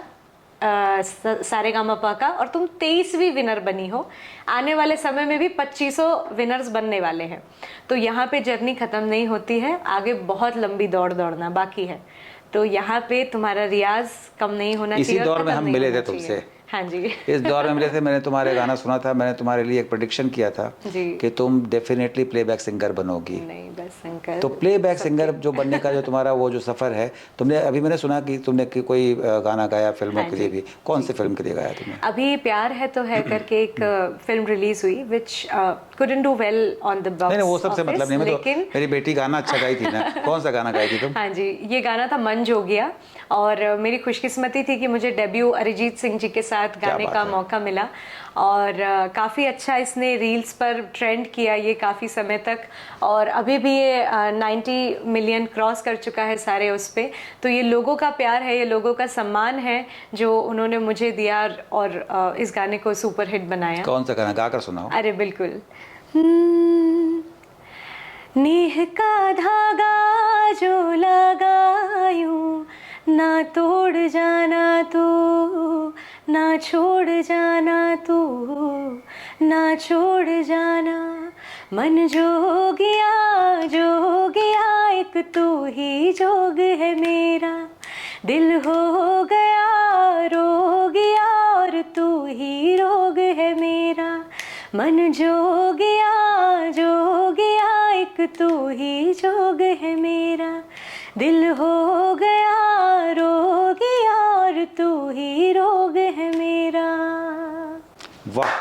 सारेगामापा का और तुम 23वीं विनर बनी हो, आने वाले समय में भी 2500 विनर्स बनने वाले हैं। तो यहाँ पे जर्नी ख़त्म नहीं होती है, आगे बहुत लंबी दौड़ना बाकी है। तो यहाँ पे तुम्हारा रियाज कम नहीं होना चाहिए। इसी दौर में हम मिले थे तुमसे। हाँ जी। इस दौर में मिले थे, मैंने तुम्हारे गाना सुना था, मैंने तुम्हारे लिए एक प्रेडिक्शन किया था कि तुम डेफिनेटली प्लेबैक सिंगर बनोगी। नहीं बस सिंगर। तो प्लेबैक सिंगर जो बनने का जो तुम्हारा वो जो सफर है, तुमने अभी मैंने सुना कि तुमने कोई गाना गाया फिल्मों के लिए भी, कौन सी फिल्म के लिए गाया तुमने? अभी प्यार है तो है करके एक फिल्म रिलीज हुई विच couldn't do well on the box नहीं वो सबसे मतलब नहीं, लेकिन मेरी बेटी गाना अच्छा गाई थी ना। कौन सा गाना गाई थी तुम? हाँ जी, ये गाना था मन जो गया और मेरी खुशकिस्मती थी कि मुझे डेब्यू अरिजीत सिंह जी के साथ गाने का मौका मिला और काफ़ी अच्छा इसने रील्स पर ट्रेंड किया ये काफ़ी समय तक और अभी भी ये 90 मिलियन क्रॉस कर चुका है सारे उस पे। तो ये लोगों का प्यार है, ये लोगों का सम्मान है जो उन्होंने मुझे दिया और इस गाने को सुपर हिट बनाया। कौन सा गाना गाकर सुनाओ? अरे बिल्कुल। नेह का धागा जो लगायूं ना तोड़ जाना तू, ना छोड़ जाना तू, ना छोड़ जाना। मन जोगिया जोगिया एक तू ही जोग है मेरा, दिल हो गया रोगिया और तू ही रोग है मेरा। मन जोगिया जोगिया एक तू ही जोग है मेरा, दिल हो गया रोगिया और तू ही रोग है मेरा। वाह।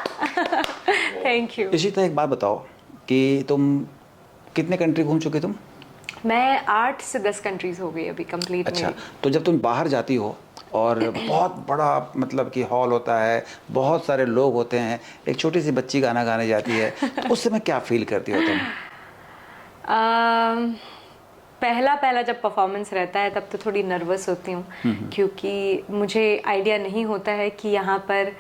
Thank you. इशिता एक बात बताओ कि तुम कितने कंट्री घूम चुके तुम? मैं 8 से 10 कंट्रीज हो गई अभी कंप्लीट। अच्छा, तो जब तुम बाहर जाती हो और बहुत बड़ा मतलब कि हॉल होता है, बहुत सारे लोग होते हैं, एक छोटी सी बच्ची गाना गाने जाती है, तो उस समय क्या फील करती हो तुम? पहला जब परफॉर्मेंस रहता है तब तो थोड़ी नर्वस होती हूँ क्योंकि मुझे आइडिया नहीं होता है कि यहाँ पर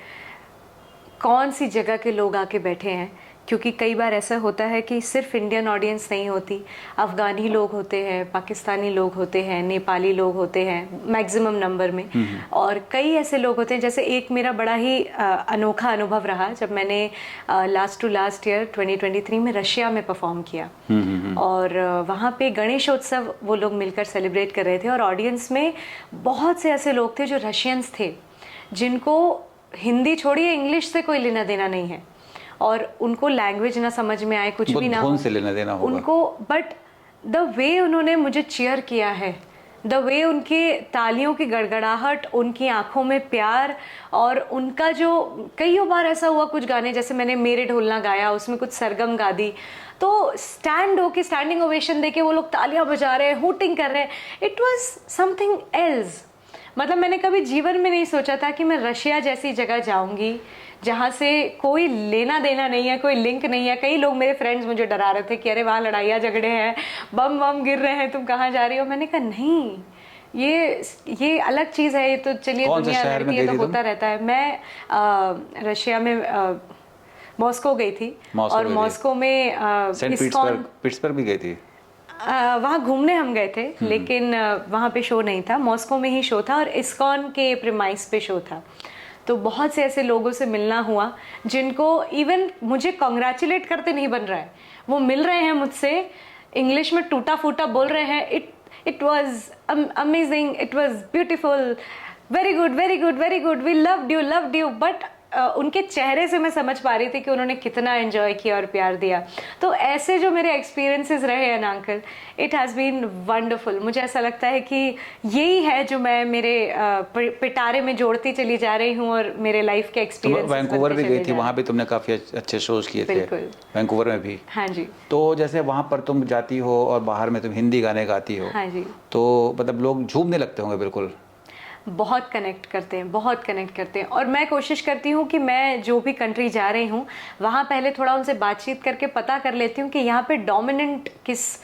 कौन सी जगह के लोग आके बैठे हैं, क्योंकि कई बार ऐसा होता है कि सिर्फ इंडियन ऑडियंस नहीं होती, अफ़गानी लोग होते हैं, पाकिस्तानी लोग होते हैं, नेपाली लोग होते हैं मैक्सिमम नंबर में, और कई ऐसे लोग होते हैं। जैसे एक मेरा बड़ा ही अनोखा अनुभव रहा जब मैंने लास्ट टू लास्ट ईयर 2023 में रशिया में परफॉर्म किया और वहाँ पे गणेशोत्सव वो लोग मिलकर सेलिब्रेट कर रहे थे और ऑडियंस में बहुत से ऐसे लोग थे जो रशियंस थे जिनको हिंदी छोड़िए इंग्लिश से कोई लेना देना नहीं है और उनको लैंग्वेज ना समझ में आए, कुछ भी ना हो से लेना देना होगा उनको, बट द वे उन्होंने मुझे चीयर किया है, द वे उनके तालियों की गड़गड़ाहट, उनकी आंखों में प्यार और उनका जो कई बार ऐसा हुआ कुछ गाने जैसे मैंने मेरे ढोलना गाया उसमें कुछ सरगम गा दी तो स्टैंडिंग ओवेशन देके वो लोग तालियां बजा रहे हैं, हूटिंग कर रहे हैं, इट वाज समथिंग एल्स। मतलब मैंने कभी जीवन में नहीं सोचा था कि मैं रशिया जैसी जगह जाऊंगी जहाँ से कोई लेना देना नहीं है, कोई लिंक नहीं है। कई लोग मेरे फ्रेंड्स मुझे डरा रहे थे कि अरे वहाँ लड़ाइयाँ झगड़े हैं, बम बम गिर रहे हैं, तुम कहाँ जा रही हो। मैंने कहा नहीं, ये अलग चीज़ है, ये तो चलिए दुनिया लड़ती है तो होता रहता है। मैं रशिया में मॉस्को गई थी और मॉस्को में पिट्सबर्ग भी गई थी। वहाँ घूमने हम गए थे लेकिन वहाँ पे शो नहीं था, मॉस्को में ही शो था और इस्कॉन के प्रीमाइस पे शो था। तो बहुत से ऐसे लोगों से मिलना हुआ जिनको इवन मुझे कॉन्ग्रेचुलेट करते नहीं बन रहा है, वो मिल रहे हैं मुझसे, इंग्लिश में टूटा फूटा बोल रहे हैं। It was amazing. It was beautiful. Very good, very good, very good. We loved you. But उनके चेहरे से मैं समझ पा रही थी कि उन्होंने कितना एंजॉय किया और प्यार दिया. तो ऐसे जो मेरे एक्सपीरियंसेस रहे हैं ना uncle, it has been wonderful. मुझे ऐसा लगता है कि यही है जो मैं मेरे पिटारे में जोड़ती चली जा रही हूँ और मेरे लाइफ के एक्सपीरियंस. वैंकूवर भी गई थी, वहाँ भी तुमने काफ़ी अच्छे शोज किए थे. वैंकूवर में भी. हाँ जी. तो जैसे वहाँ पर तुम जाती हो और बाहर में तुम हिंदी गाने गाती हो. हाँ जी. तो मतलब लोग झूमने लगते होंगे बिल्कुल. बहुत कनेक्ट करते हैं और मैं कोशिश करती हूँ कि मैं जो भी कंट्री जा रही हूँ वहाँ पहले थोड़ा उनसे बातचीत करके पता कर लेती हूँ कि यहाँ पे डोमिनेंट किस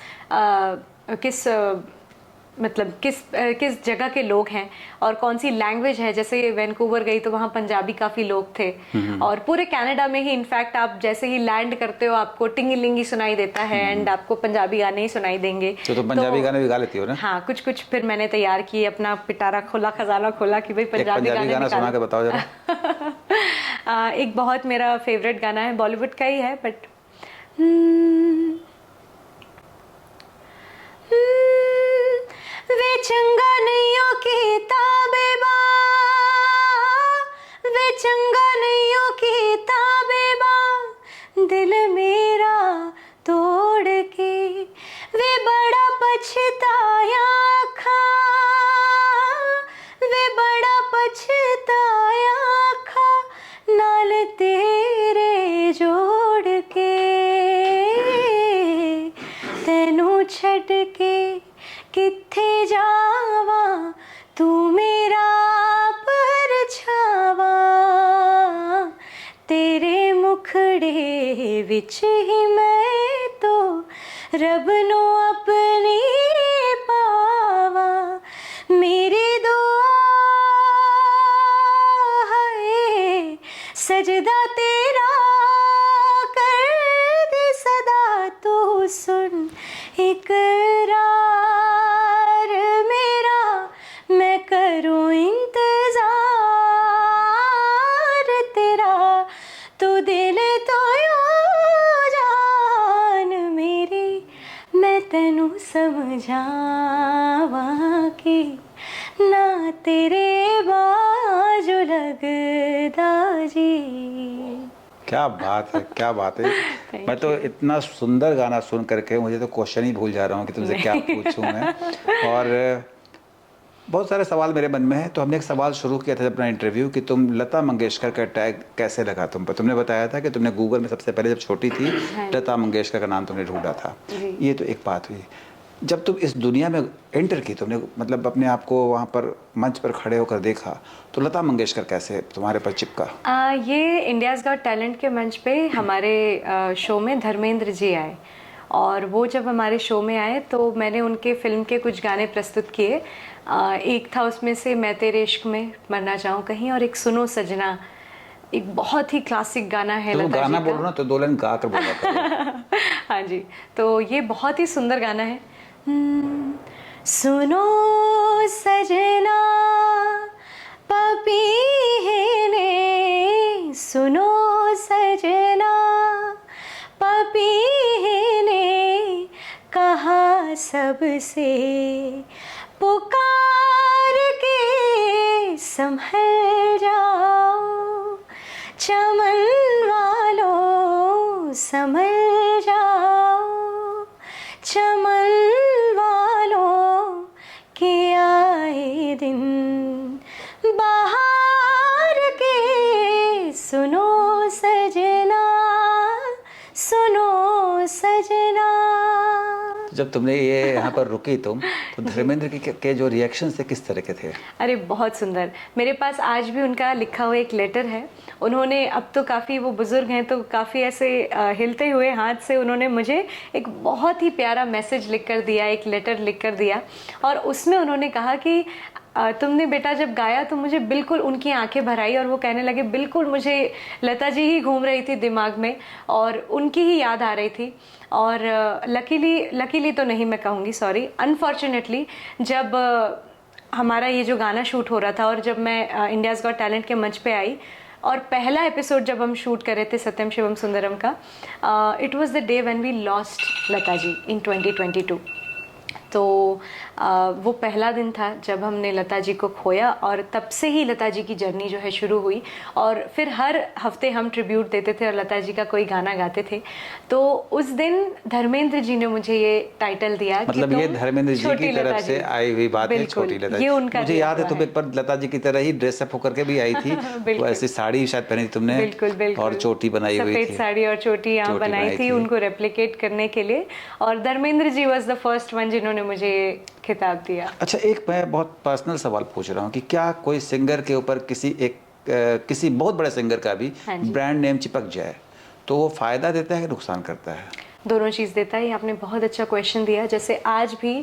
जगह के लोग हैं और कौन सी लैंग्वेज है. जैसे वैंकूवर गई तो वहाँ पंजाबी काफ़ी लोग थे और पूरे कनाडा में ही इनफैक्ट आप जैसे ही लैंड करते हो आपको टिंगलिंगी सुनाई देता है एंड आपको पंजाबी गाने ही सुनाई देंगे. तो पंजाबी गाने भी गा लेती हो ना? हाँ, कुछ फिर मैंने तैयार किए, अपना पिटारा खोला, खजाना खोला कि भाई पंजाबी गाना सुना के बताओ जरा. एक बहुत मेरा फेवरेट गाना है, बॉलीवुड का ही है बट वे चंगा नैयों की ताबे बा, वे चंगा नैयों की ताबे बा, दिल मेरा तोड़ के वे बड़ा पछताया खा, वे बड़ा पछताया खा, नाल तेरे जोड़ के तेनू छड़ के किथे जावा, तू मेरा परछावा, तेरे मुखड़े विच ही मैं तो रब नो अपनी पावा, मेरी दुआ है सजदा तेरा कर दे सदा, तू सुन इकरार मेरा, मैं करूं इंतजार तेरा, तू दिल तो यो जान मेरी, मैं तेनू समझावा कि ना तेरे बाजू लगदा जी. क्या बात है, क्या बात है. मैं तो इतना सुंदर गाना सुन करके मुझे तो क्वेश्चन ही भूल जा रहा हूँ कि तुमसे क्या पूछूं मैं. और बहुत सारे सवाल मेरे मन में है. तो हमने एक सवाल शुरू किया था अपना इंटरव्यू कि तुम लता मंगेशकर का टैग कैसे लगा तुम पर. तुमने बताया था कि तुमने गूगल में सबसे पहले जब छोटी थी लता मंगेशकर का नाम तुमने ढूंढा था. ये तो एक बात हुई. जब तुम इस दुनिया में एंटर की, तुमने मतलब अपने आप को वहाँ पर मंच पर खड़े होकर देखा, तो लता मंगेशकर कैसे तुम्हारे पर चिपका? ये इंडियाज़ गॉट टैलेंट के मंच पे हमारे शो में धर्मेंद्र जी आए और वो जब हमारे शो में आए तो मैंने उनके फिल्म के कुछ गाने प्रस्तुत किए. एक था उसमें से मैं तेरे इश्क में मरना चाहूँ कहीं, और एक सुनो सजना, एक बहुत ही क्लासिक गाना है लता जी का. गाना बोलो ना तो 2 लाइन गा कर बोला करो. हाँ जी, तो ये बहुत ही सुंदर गाना है. सुनो सजना पपी ने, सुनो सजना पपी ने कहा सबसे, पुकार के संभल जाओ, चमन वालों संभल जाओ, चमन वालों के आए दिन बाहर के, सुनो सजना, सुनो सजना. जब तुमने ये यहाँ पर रुकी तुम, तो धर्मेंद्र के जो रिएक्शन थे किस तरह के थे? अरे बहुत सुंदर. मेरे पास आज भी उनका लिखा हुआ एक लेटर है. उन्होंने, अब तो काफ़ी वो बुज़ुर्ग हैं तो काफ़ी ऐसे हिलते हुए हाथ से उन्होंने मुझे एक बहुत ही प्यारा मैसेज लिख कर दिया, एक लेटर लिख कर दिया. और उसमें उन्होंने कहा कि तुमने बेटा जब गाया तो मुझे बिल्कुल, उनकी आंखें भर आई और वो कहने लगे बिल्कुल मुझे लता जी ही घूम रही थी दिमाग में और उनकी ही याद आ रही थी. और लकीली तो नहीं मैं कहूँगी, सॉरी, अनफॉर्चुनेटली जब हमारा ये जो गाना शूट हो रहा था और जब मैं इंडियाज़ गॉट टैलेंट के मंच पे आई और पहला एपिसोड जब हम शूट कर रहे थे सत्यम शिवम सुंदरम का, it was the day when we lost Lata ji in 2022. तो वो पहला दिन था जब हमने लता जी को खोया, और तब से ही लता जी की जर्नी जो है शुरू हुई। और फिर हर हफ्ते हम ट्रिब्यूट देते थे और लता जी का कोई गाना गाते थे। तो उस दिन धर्मेंद्र जी ने मुझे ये टाइटल दिया, मतलब कि ये तुम धर्मेंद्र जी छोटी की तरफ लता से जी। आई हुई बात है, बिल्कुल, छोटी लता जी। ये उनका मुझे दिया याद है हुआ तुम एक बार लता जी की तरह ही ड्रेसअप होकर के भी आई थी। बिल्कुल। वो ऐसी साड़ी शायद पहनी थी तुमने, बिल्कुल बिल्कुल, और चोटी बनाई हुई सफेद थी। साड़ी और चोटी यहाँ चोटी बनाई थी उनको रेप्लिकेट करने के लिए, और Dharmendra ji was the first one जिन्होंने मुझे ये खिताब दिया। अच्छा, एक मैं बहुत पर्सनल सवाल पूछ रहा हूँ कि क्या कोई सिंगर के ऊपर किसी बहुत बड़े सिंगर का भी हाँ जी। ब्रांड नेम चिपक जाए तो वो फायदा देता है कि नुकसान करता है? दोनों चीज़ देता है। ये आपने बहुत अच्छा क्वेश्चन दिया। जैसे आज भी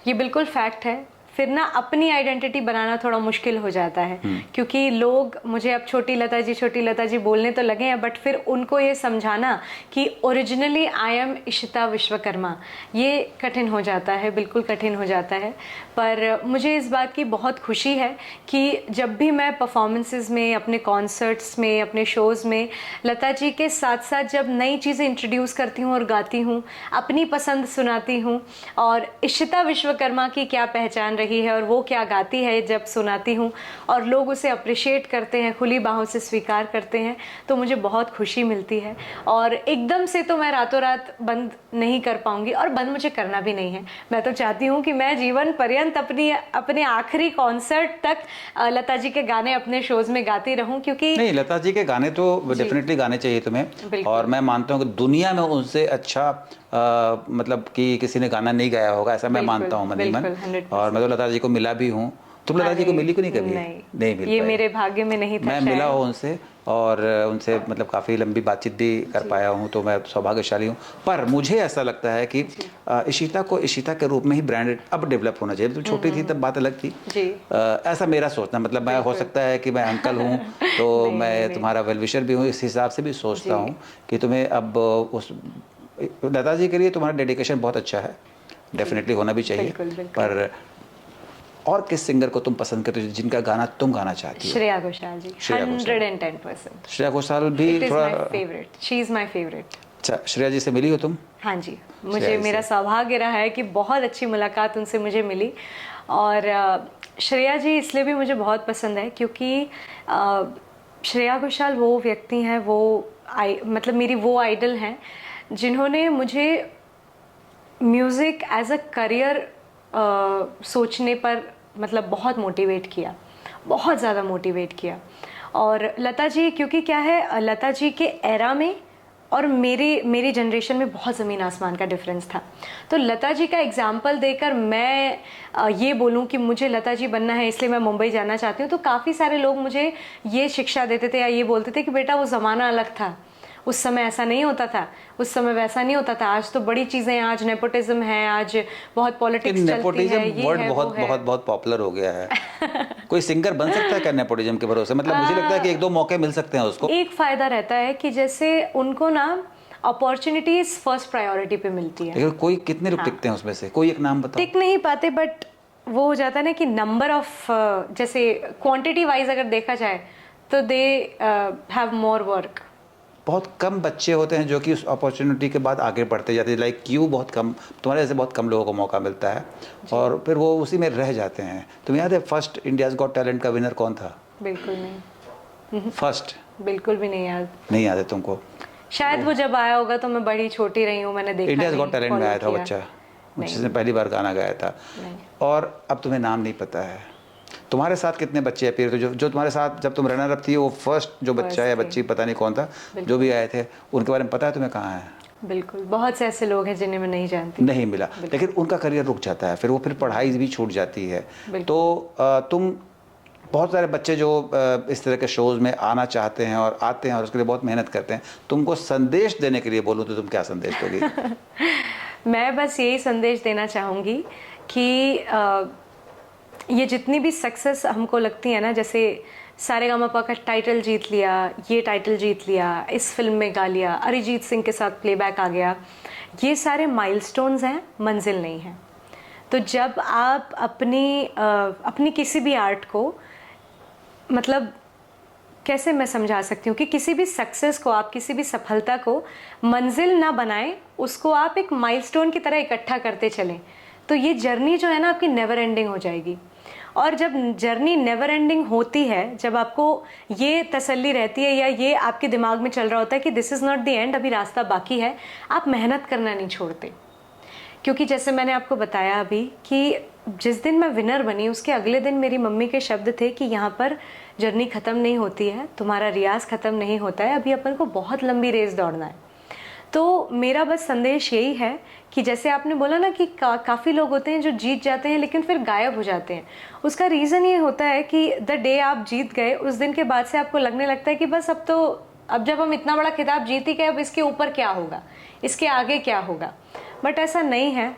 ये बिल्कुल फैक्ट है, फिर ना अपनी आइडेंटिटी बनाना थोड़ा मुश्किल हो जाता है, क्योंकि लोग मुझे अब छोटी लता जी बोलने तो लगे हैं, बट फिर उनको ये समझाना कि originally I am Ishita Vishwakarma, ये कठिन हो जाता है, बिल्कुल कठिन हो जाता है। पर मुझे इस बात की बहुत खुशी है कि जब भी मैं परफॉर्मेंसेस में, अपने कॉन्सर्ट्स में, अपने शोज़ में लता जी के साथ साथ जब नई चीज़ें इंट्रोड्यूस करती हूँ और गाती हूँ, अपनी पसंद सुनाती हूँ, और इशिता विश्वकर्मा की क्या पहचान रही है और वो क्या गाती है जब सुनाती हूँ, और लोग उसे अप्रिशिएट करते हैं, खुली बाहों से स्वीकार करते हैं, तो मुझे बहुत खुशी मिलती है। और एकदम से तो मैं रातों रात बंद नहीं कर पाऊंगी, और बंद मुझे करना भी नहीं है। मैं तो चाहती हूँ कि मैं जीवन पर्यंत अपने आखिरी कॉन्सर्ट तक लता जी के गाने अपने शोज में गाती रहूं, क्योंकि नहीं, लता जी के गाने तो डेफिनेटली गाने चाहिए तुम्हें, और मैं मानता हूँ कि दुनिया में उनसे अच्छा मतलब कि किसी ने गाना नहीं गाया होगा, ऐसा मैं मानता हूँ मन ही मन। 100%। और मैं तो लता जी को मिला भी हूँ। तुम लता जी को मिली क्यों नहीं कभी? नहीं मिल ये पाए। मेरे भाग्य में नहीं था। मैं मिला हूँ उनसे, और उनसे मतलब काफ़ी लंबी बातचीत भी कर पाया हूँ, तो मैं सौभाग्यशाली हूँ। पर मुझे ऐसा लगता है कि इशिता को इशिता के रूप में ही ब्रांड अब डेवलप होना चाहिए। तो छोटी थी तब बात अलग थी जी। ऐसा मेरा सोचना, मतलब मैं हो सकता है कि मैं अंकल हूँ तो मैं तुम्हारा वेल विशर भी हूँ, इस हिसाब से भी सोचता हूँ कि तुम्हें अब उस लता जी के लिए तुम्हारा डेडिकेशन बहुत अच्छा है, डेफिनेटली होना भी चाहिए। पर और किस सिंगर को तुम पसंद करते हो जिनका गाना तुम गाना चाहती हो? श्रेया घोषाल जी, 110%। श्रेया घोषाल भी थोड़ा favourite, she is my favourite. अच्छा, श्रेया जी से मिली हो तुम? हाँ जी, मुझे मेरा सौभाग्य रहा है कि बहुत अच्छी मुलाकात उनसे मुझे मिली। और श्रेया जी इसलिए भी मुझे बहुत पसंद है क्योंकि श्रेया घोषाल वो व्यक्ति हैं, मतलब मेरी वो आइडल हैं जिन्होंने मुझे म्यूज़िक एज अ करियर सोचने पर मतलब बहुत मोटिवेट किया, बहुत ज़्यादा मोटिवेट किया। और लता जी, क्योंकि क्या है, लता जी के एरा में और मेरी जनरेशन में बहुत ज़मीन आसमान का डिफरेंस था। तो लता जी का एग्जाम्पल देकर मैं ये बोलूं कि मुझे लता जी बनना है इसलिए मैं मुंबई जाना चाहती हूँ, तो काफ़ी सारे लोग मुझे ये शिक्षा देते थे या ये बोलते थे कि बेटा वो ज़माना अलग था, उस समय ऐसा नहीं होता था, उस समय वैसा नहीं होता था, आज तो बड़ी चीज़ें, आज नेपोटिज्म है, आज बहुत पॉलिटिक्स चलती है, ये वर्ड है, बहुत वो है। बहुत बहुत पॉपुलर हो गया है। कोई सिंगर बन सकता है क्या नेपोटिज्म के भरोसे? मतलब मुझे लगता है कि एक दो मौके मिल सकते हैं उसको। एक फ़ायदा रहता है कि जैसे उनको ना अपॉर्चुनिटीज फर्स्ट प्रायोरिटी पे मिलती है। लेकिन कोई कितने लोग टिकते हैं उसमें से? कोई एक नाम बताओ। टिक नहीं पाते, बट वो हो जाता है ना कि नंबर ऑफ, जैसे क्वांटिटी वाइज अगर देखा जाए तो दे हैव मोर वर्क। बहुत कम बच्चे होते हैं जो कि उस अपॉर्चुनिटी के बाद आगे बढ़ते जाते हैं, लाइक यू, बहुत कम, तुम्हारे जैसे बहुत कम लोगों को मौका मिलता है और फिर वो उसी में रह जाते हैं। तुम्हें याद है फर्स्ट इंडियाज गॉट टैलेंट का विनर कौन था? बिल्कुल नहीं। फर्स्ट बिल्कुल भी नहीं याद। नहीं याद है तुमको? शायद वो जब आया होगा तो मैं बड़ी छोटी रही हूँ, मैंने देखा। इंडियाज गॉट टैलेंट में आया था बच्चा, जिसने पहली बार गाना गाया था। और अब तुम्हें नाम नहीं पता है। तुम्हारे साथ कितने बच्चे हैं फिर तो जो तुम्हारे साथ जब तुम रनर अप थी, वो फर्स्ट जो बच्चा या बच्ची पता नहीं कौन था जो भी आए थे, उनके बारे में पता है तुम्हें? कहाँ है? बिल्कुल, बहुत से ऐसे लोग हैं जिन्हें मैं नहीं जानती। नहीं मिला, लेकिन उनका करियर रुक जाता है, फिर वो फिर पढ़ाई भी छूट जाती है। तो तुम, बहुत सारे बच्चे जो इस तरह के शोज में आना चाहते हैं और आते हैं और उसके लिए बहुत मेहनत करते हैं, तुमको संदेश देने के लिए बोलूँ तो तुम क्या संदेश दोगी? मैं बस यही संदेश देना चाहूँगी कि ये जितनी भी सक्सेस हमको लगती है ना, जैसे सारेगामापा का टाइटल जीत लिया, ये टाइटल जीत लिया, इस फिल्म में गा लिया, अरिजीत सिंह के साथ प्लेबैक आ गया, ये सारे माइलस्टोन्स हैं, मंजिल नहीं है। तो जब आप अपनी किसी भी आर्ट को, मतलब कैसे मैं समझा सकती हूँ कि किसी भी सक्सेस को, आप किसी भी सफलता को मंजिल ना बनाएं, उसको आप एक माइलस्टोन की तरह इकट्ठा करते चलें। तो ये जर्नी जो है ना आपकी नेवर एंडिंग हो जाएगी। और जब जर्नी नेवर एंडिंग होती है, जब आपको ये तसल्ली रहती है या ये आपके दिमाग में चल रहा होता है कि this is not the end, अभी रास्ता बाकी है, आप मेहनत करना नहीं छोड़ते। क्योंकि जैसे मैंने आपको बताया अभी कि जिस दिन मैं विनर बनी उसके अगले दिन मेरी मम्मी के शब्द थे कि यहाँ पर जर्नी ख़त्म नहीं होती है, तुम्हारा रियाज ख़त्म नहीं होता है, अभी अपन को बहुत लंबी रेस दौड़ना है। तो मेरा बस संदेश यही है कि जैसे आपने बोला ना कि काफ़ी लोग होते हैं जो जीत जाते हैं लेकिन फिर गायब हो जाते हैं। उसका रीज़न ये होता है कि द डे आप जीत गए, उस दिन के बाद से आपको लगने लगता है कि बस अब जब हम इतना बड़ा खिताब जीत ही गए, अब इसके ऊपर क्या होगा, इसके आगे क्या होगा। बट ऐसा नहीं है,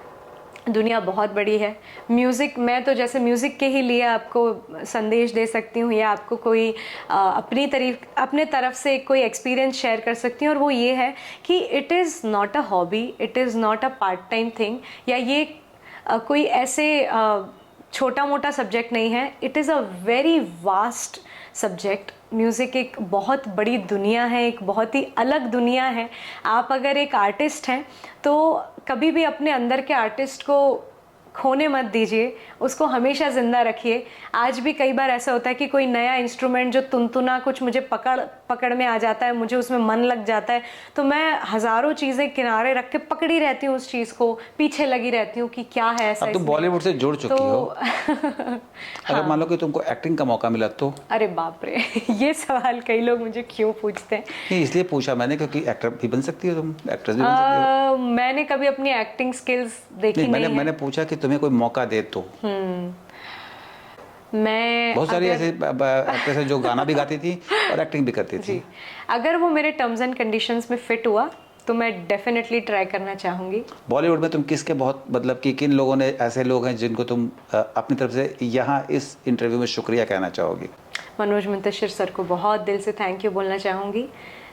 दुनिया बहुत बड़ी है। म्यूज़िक, मैं तो जैसे म्यूज़िक के ही लिए आपको संदेश दे सकती हूँ या आपको कोई अपने तरफ से कोई एक्सपीरियंस शेयर कर सकती हूँ, और वो ये है कि it is not a hobby, it is not a part time thing, या ये कोई ऐसे छोटा मोटा सब्जेक्ट नहीं है। It is a very vast subject. Music एक बहुत बड़ी दुनिया है, एक बहुत ही अलग दुनिया है। आप अगर एक आर्टिस्ट हैं तो कभी भी अपने अंदर के आर्टिस्ट को खोने मत दीजिए, उसको हमेशा ज़िंदा रखिए। आज भी कई बार ऐसा होता है कि कोई नया इंस्ट्रूमेंट जो तुनतुना कुछ मुझे पकड़ में आ जाता है, मुझे उसमें मन लग जाता है, तो मैं हज़ारों चीज़ें किनारे रख के पकड़ी रहती हूँ उस चीज़ को, पीछे लगी रहती हूँ कि क्या है ऐसा। अब तुम बॉलीवुड से जुड़ चुकी हो। अगर मान लो कि तुमको एक्टिंग का मौका मिला तो? अरे बाप रे, ये सवाल कई लोग मुझे क्यों पूछते हैं। नहीं, इसलिए पूछा मैंने क्योंकि एक्टर भी बन सकती हो तुम, एक्ट्रेस भी बन सकती हो। मैंने कभी अपनी एक्टिंग स्किल्स देखी नहीं है। मैंने पूछा कि तुम्हें कोई मौका दे तो। मैं बहुत सारी ऐसे एक्ट्रेस है जो गाना भी गाती थी और एक्टिंग भी करती थी। अगर वो मेरे टर्म्स एंड कंडीशंस में फिट हुआ तो मैं डेफिनेटली ट्राई करना चाहूंगी। बॉलीवुड में तुम किसके बहुत मतलब कि किन लोगों ने, ऐसे लोग हैं जिनको तुम अपनी तरफ से यहाँ इस इंटरव्यू में शुक्रिया कहना चाहोगी? मनोज मुंतशिर सर को बहुत दिल से थैंक यू बोलना चाहूँगी,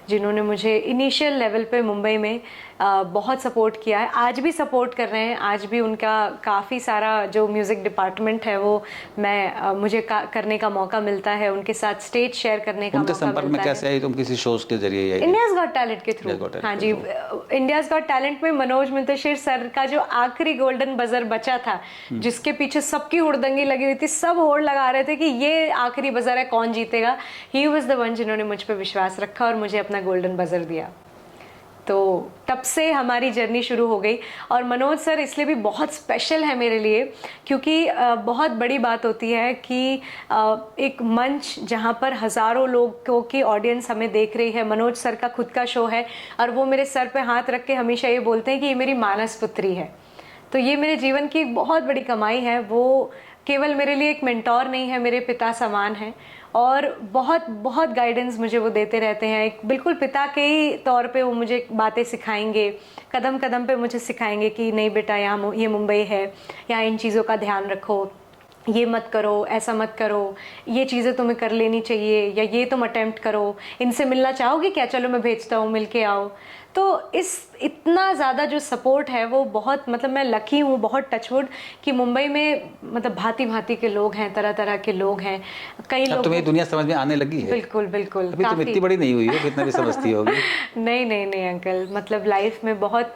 जिन्होंने मुझे इनिशियल लेवल पे मुंबई में बहुत सपोर्ट किया है, आज भी सपोर्ट कर रहे हैं। आज भी उनका काफ़ी सारा जो म्यूज़िक डिपार्टमेंट है वो मुझे करने का मौका मिलता है, उनके साथ स्टेज शेयर करने का मौका मिलता है। उनके संपर्क में कैसे आई तुम? किसी शोज के जरिए? इंडियाज़ गॉट टैलेंट के थ्रू। हाँ जी, इंडियाज़ गॉट टैलेंट में मनोज मुंतशिर सर का जो आखिरी गोल्डन बजर बचा था, जिसके पीछे सबकी हुड़दंगी लगी हुई थी, सब होड़ लगा रहे थे कि ये आखिरी बजर है, कौन जीतेगा, ही वाज द वन जिन्होंने मुझ पर विश्वास रखा और मुझे अपना गोल्डन बजर दिया। तो तब से हमारी जर्नी शुरू हो गई। और मनोज सर इसलिए भी बहुत स्पेशल है मेरे लिए क्योंकि बहुत बड़ी बात होती है कि एक मंच जहाँ पर हज़ारों लोगों की ऑडियंस हमें देख रही है, मनोज सर का खुद का शो है और वो मेरे सर पे हाथ रख के हमेशा ये बोलते हैं कि ये मेरी मानस पुत्री है। तो ये मेरे जीवन की एक बहुत बड़ी कमाई है। वो केवल मेरे लिए एक मेंटोर नहीं है, मेरे पिता समान है और बहुत बहुत गाइडेंस मुझे वो देते रहते हैं। एक बिल्कुल पिता के ही तौर पे वो मुझे बातें सिखाएंगे, कदम कदम पे मुझे सिखाएंगे कि नहीं बेटा, यहाँ ये मुंबई है, यहाँ इन चीज़ों का ध्यान रखो, ये मत करो, ऐसा मत करो, ये चीज़ें तुम्हें कर लेनी चाहिए, या ये तुम अटेम्प्ट करो, इनसे मिलना चाहोगे क्या, चलो मैं भेजता हूँ, मिल के आओ। तो इतना ज़्यादा जो सपोर्ट है वो बहुत, मतलब मैं लकी हूँ, बहुत टचवुड कि मुंबई में मतलब भांति भांति के लोग हैं, तरह तरह के लोग हैं। कई लोग, तुम्हें दुनिया समझ में आने लगी है? बिल्कुल बिल्कुल। अभी तुम इतनी बड़ी नहीं हुई हो, कितना भी समझती होगी। नहीं अंकल, मतलब लाइफ में बहुत,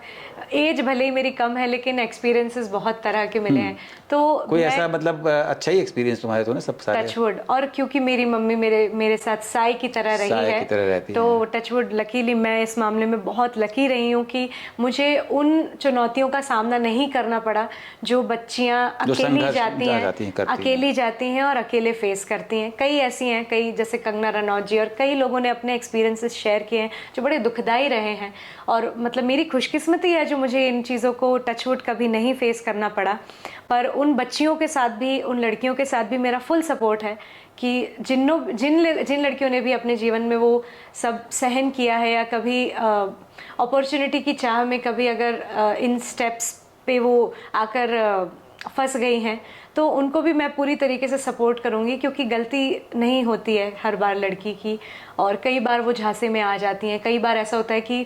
एज भले ही मेरी कम है लेकिन एक्सपीरियंसेस बहुत तरह के मिले हैं। तो कोई ऐसा मतलब अच्छा ही एक्सपीरियंस तुम्हारे तो ना सब सारे? टचवुड। और क्योंकि मेरी मम्मी मेरे साथ साई की तरह रही है, तो टचवुड लकीली मैं इस मामले में बहुत लकी रही हूँ कि मुझे उन चुनौतियों का सामना नहीं करना पड़ा जो बच्चियाँ अकेली जाती हैं और अकेले फेस करती हैं। कई ऐसी हैं, कई जैसे कंगना रनौत जी और कई लोगों ने अपने एक्सपीरियंसेस शेयर किए हैं जो बड़े दुखदाई रहे हैं। और मतलब मेरी खुशकिस्मती है जो मुझे इन चीज़ों को टचवुड कभी नहीं फेस करना पड़ा। पर उन बच्चियों के साथ भी, उन लड़कियों के साथ भी मेरा फुल सपोर्ट है कि जिन लड़कियों ने भी अपने जीवन में वो सब सहन किया है या कभी अपॉर्चुनिटी की चाह में कभी अगर इन स्टेप्स पे वो आकर फंस गई हैं, तो उनको भी मैं पूरी तरीके से सपोर्ट करूँगी क्योंकि गलती नहीं होती है हर बार लड़की की, और कई बार वो झांसे में आ जाती हैं। कई बार ऐसा होता है कि